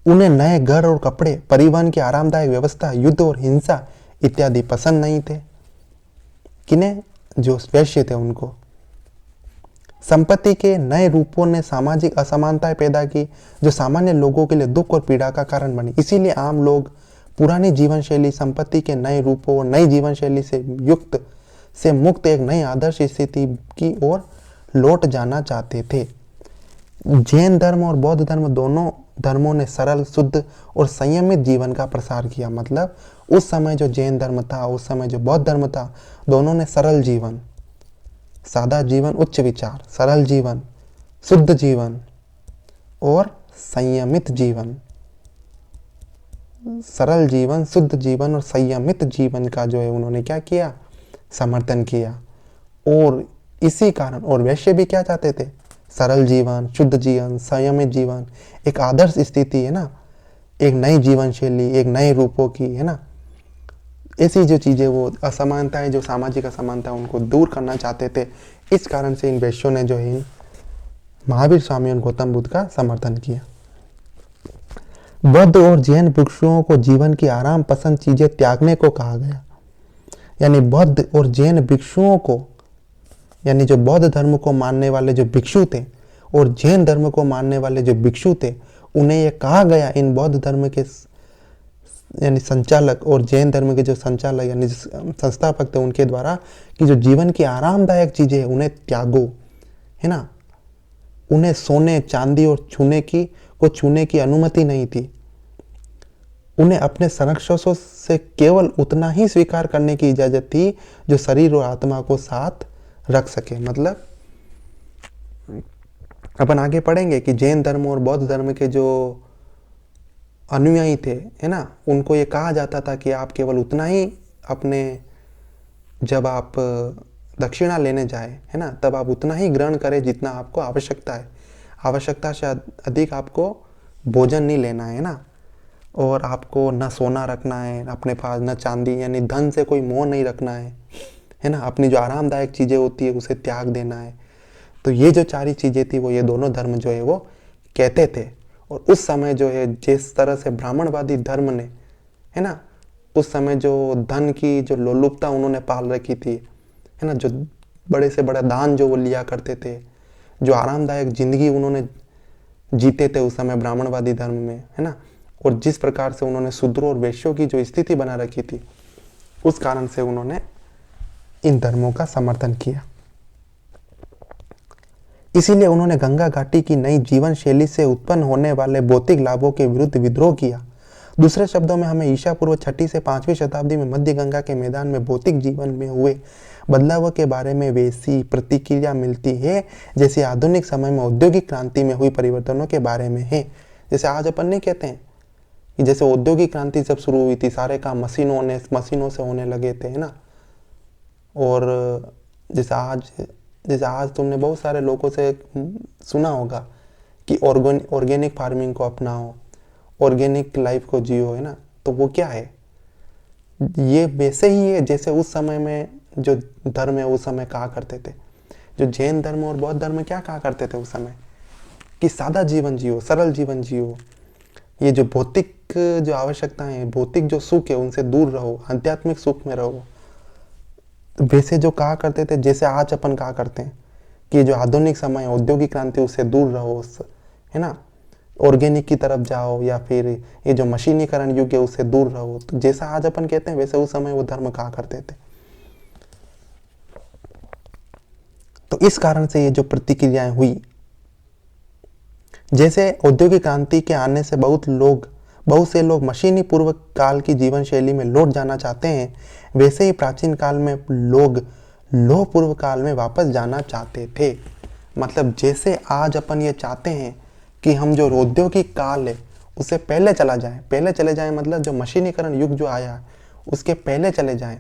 उन्हें नए घर और कपड़े, परिवहन की आरामदायक व्यवस्था, युद्ध और हिंसा इत्यादि पसंद नहीं थे। किन्हें? जो वैश्य थे उनको। संपत्ति के नए रूपों ने सामाजिक असमानताएं पैदा की जो सामान्य लोगों के लिए दुख और पीड़ा का कारण बनी। इसीलिए आम लोग पुरानी जीवन शैली, संपत्ति के नए रूपों और नई जीवन शैली से मुक्त एक नई आदर्श स्थिति की ओर लौट जाना चाहते थे। जैन धर्म और बौद्ध धर्म, दोनों धर्मों ने सरल, शुद्ध और संयमित जीवन का प्रसार किया। मतलब उस समय जो जैन धर्म था, उस समय जो बौद्ध धर्म था, दोनों ने सरल जीवन, सादा जीवन, उच्च विचार, सरल जीवन, शुद्ध जीवन और संयमित जीवन, सरल जीवन, शुद्ध जीवन और संयमित जीवन का जो है उन्होंने क्या किया, समर्थन किया। और इसी कारण, और वैश्य भी क्या चाहते थे, सरल जीवन, शुद्ध जीवन, संयमित जीवन, एक आदर्श स्थिति, है ना, एक नई जीवन शैली, एक नए रूपों की, है ना। ऐसी जो चीज़ें, वो असमानताएं, जो सामाजिक असमानता, उनको दूर करना चाहते थे। इस कारण से इन वैश्यों ने जो है महावीर स्वामी और गौतम बुद्ध का समर्थन किया। बौद्ध और जैन भिक्षुओं को जीवन की आराम पसंद चीजें त्यागने को कहा गया। यानी बौद्ध और जैन भिक्षुओं को, यानी जो बौद्ध धर्म को मानने वाले जो भिक्षु थे और जैन धर्म को मानने वाले जो भिक्षु थे, उन्हें यह कहा गया, इन बौद्ध धर्म के यानी संचालक और जैन धर्म के जो संचालक यानी संस्थापक थे उनके द्वारा, कि जो जीवन की आरामदायक चीजें हैं उन्हें त्यागो, है ना। उन्हें सोने, चांदी और छूने की अनुमति नहीं थी। उन्हें अपने संरक्षकों से केवल उतना ही स्वीकार करने की इजाजत थी जो शरीर और आत्मा को साथ रख सके। मतलब अपन आगे पढ़ेंगे कि जैन धर्म और बौद्ध धर्म के जो अनुयायी थे, है ना, उनको ये कहा जाता था कि आप केवल उतना ही अपने, जब आप दक्षिणा लेने जाए, है ना, तब आप उतना ही ग्रहण करें जितना आपको आवश्यकता है। आवश्यकता से अधिक आपको भोजन नहीं लेना है ना। और आपको न सोना रखना है अपने पास, न चांदी, यानी धन से कोई मोह नहीं रखना है ना। अपनी जो आरामदायक चीज़ें होती है उसे त्याग देना है। तो ये जो चार चीज़ें थी वो ये दोनों धर्म जो है वो कहते थे। और उस समय जो है जिस तरह से ब्राह्मणवादी धर्म ने, है ना, उस समय जो धन की जो लोलुपता उन्होंने पाल रखी थी, है ना, जो बड़े से बड़ा दान जो वो लिया करते थे, जो आरामदायक जिंदगी उन्होंने जीते थे उस समय ब्राह्मणवादी धर्म में, है ना, और जिस प्रकार से उन्होंने शूद्रों और वैश्यों की जो स्थिति बना रखी थी, उस कारण से उन्होंने इन धर्मों का समर्थन किया। इसीलिए उन्होंने गंगा घाटी की नई जीवन शैली से उत्पन्न होने वाले भौतिक लाभों के विरुद्ध विद्रोह किया। दूसरे शब्दों में हमें ईसा पूर्व 6वीं से 5वीं शताब्दी में मध्य गंगा के मैदान में भौतिक जीवन में हुए बदलाव के बारे में वैसी प्रतिक्रिया मिलती है जैसे आधुनिक समय में औद्योगिक क्रांति में हुई परिवर्तनों के बारे में है। जैसे आज अपन नहीं कहते हैं कि जैसे औद्योगिक क्रांति जब शुरू हुई थी, सारे काम मशीनों से होने लगे थे, है ना। और जैसे आज तुमने बहुत सारे लोगों से सुना होगा कि ऑर्गेनिक फार्मिंग को अपनाओ, ऑर्गेनिक लाइफ को जियो, है ना। तो वो क्या है, ये वैसे ही है जैसे उस समय में जो धर्म है उस समय कहा करते थे, जो जैन धर्म और बौद्ध धर्म क्या कहा करते थे उस समय, कि सादा जीवन जियो, सरल जीवन जियो, ये जो भौतिक जो आवश्यकताएं हैं, भौतिक जो सुख है उनसे दूर रहो, आध्यात्मिक सुख में रहो। तो वैसे जो कहा करते थे, जैसे आज अपन कहा करते हैं कि जो आधुनिक समय औद्योगिक क्रांति उससे दूर रहो, है ना, ऑर्गेनिक की तरफ जाओ, या फिर ये जो मशीनीकरण युग है उससे दूर रहो। तो जैसा आज अपन कहते हैं वैसे उस समय वो धर्म कहा करते थे। तो इस कारण से ये जो प्रतिक्रियाएं हुई, जैसे औद्योगिक क्रांति के आने से बहुत से लोग मशीनी पूर्व काल की जीवन शैली में लौट जाना चाहते हैं, वैसे ही प्राचीन काल में लोग लोह पूर्व काल में वापस जाना चाहते थे। मतलब जैसे आज अपन ये चाहते हैं कि हम जो औद्योगिक काल है उससे पहले चले जाएं, मतलब जो मशीनीकरण युग जो आया उसके पहले चले जाएं,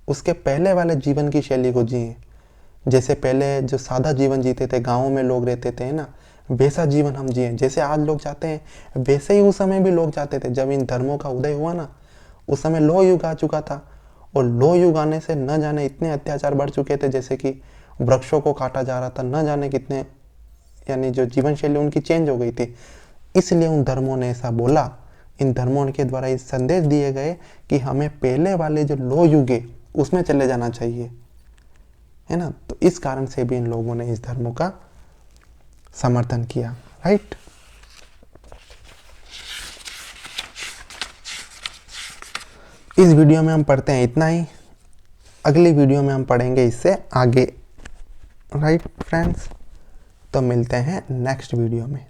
उसके पहले वाले जीवन की शैली को जिए। जैसे पहले जो सादा जीवन जीते थे, गाँवों में लोग रहते थे, है ना, वैसा जीवन हम जिए। जैसे आज लोग चाहते हैं वैसे ही उस समय भी लोग चाहते थे। जब इन धर्मों का उदय हुआ ना, उस समय लोह युग आ चुका था, और लोह युग आने से न जाने इतने अत्याचार बढ़ चुके थे, जैसे कि वृक्षों को काटा जा रहा था, न जाने कितने, यानी जो जीवन शैली उनकी चेंज हो गई थी। इसलिए उन धर्मों ने ऐसा बोला, इन धर्मों के द्वारा ये संदेश दिए गए कि हमें पहले वाले जो लोह युग है उसमें चले जाना चाहिए, है ना। तो इस कारण से भी इन लोगों ने इस धर्मों का समर्थन किया, राइट। इस वीडियो में हम पढ़ते हैं इतना ही, अगली वीडियो में हम पढ़ेंगे इससे आगे, राइट फ्रेंड्स। तो मिलते हैं नेक्स्ट वीडियो में।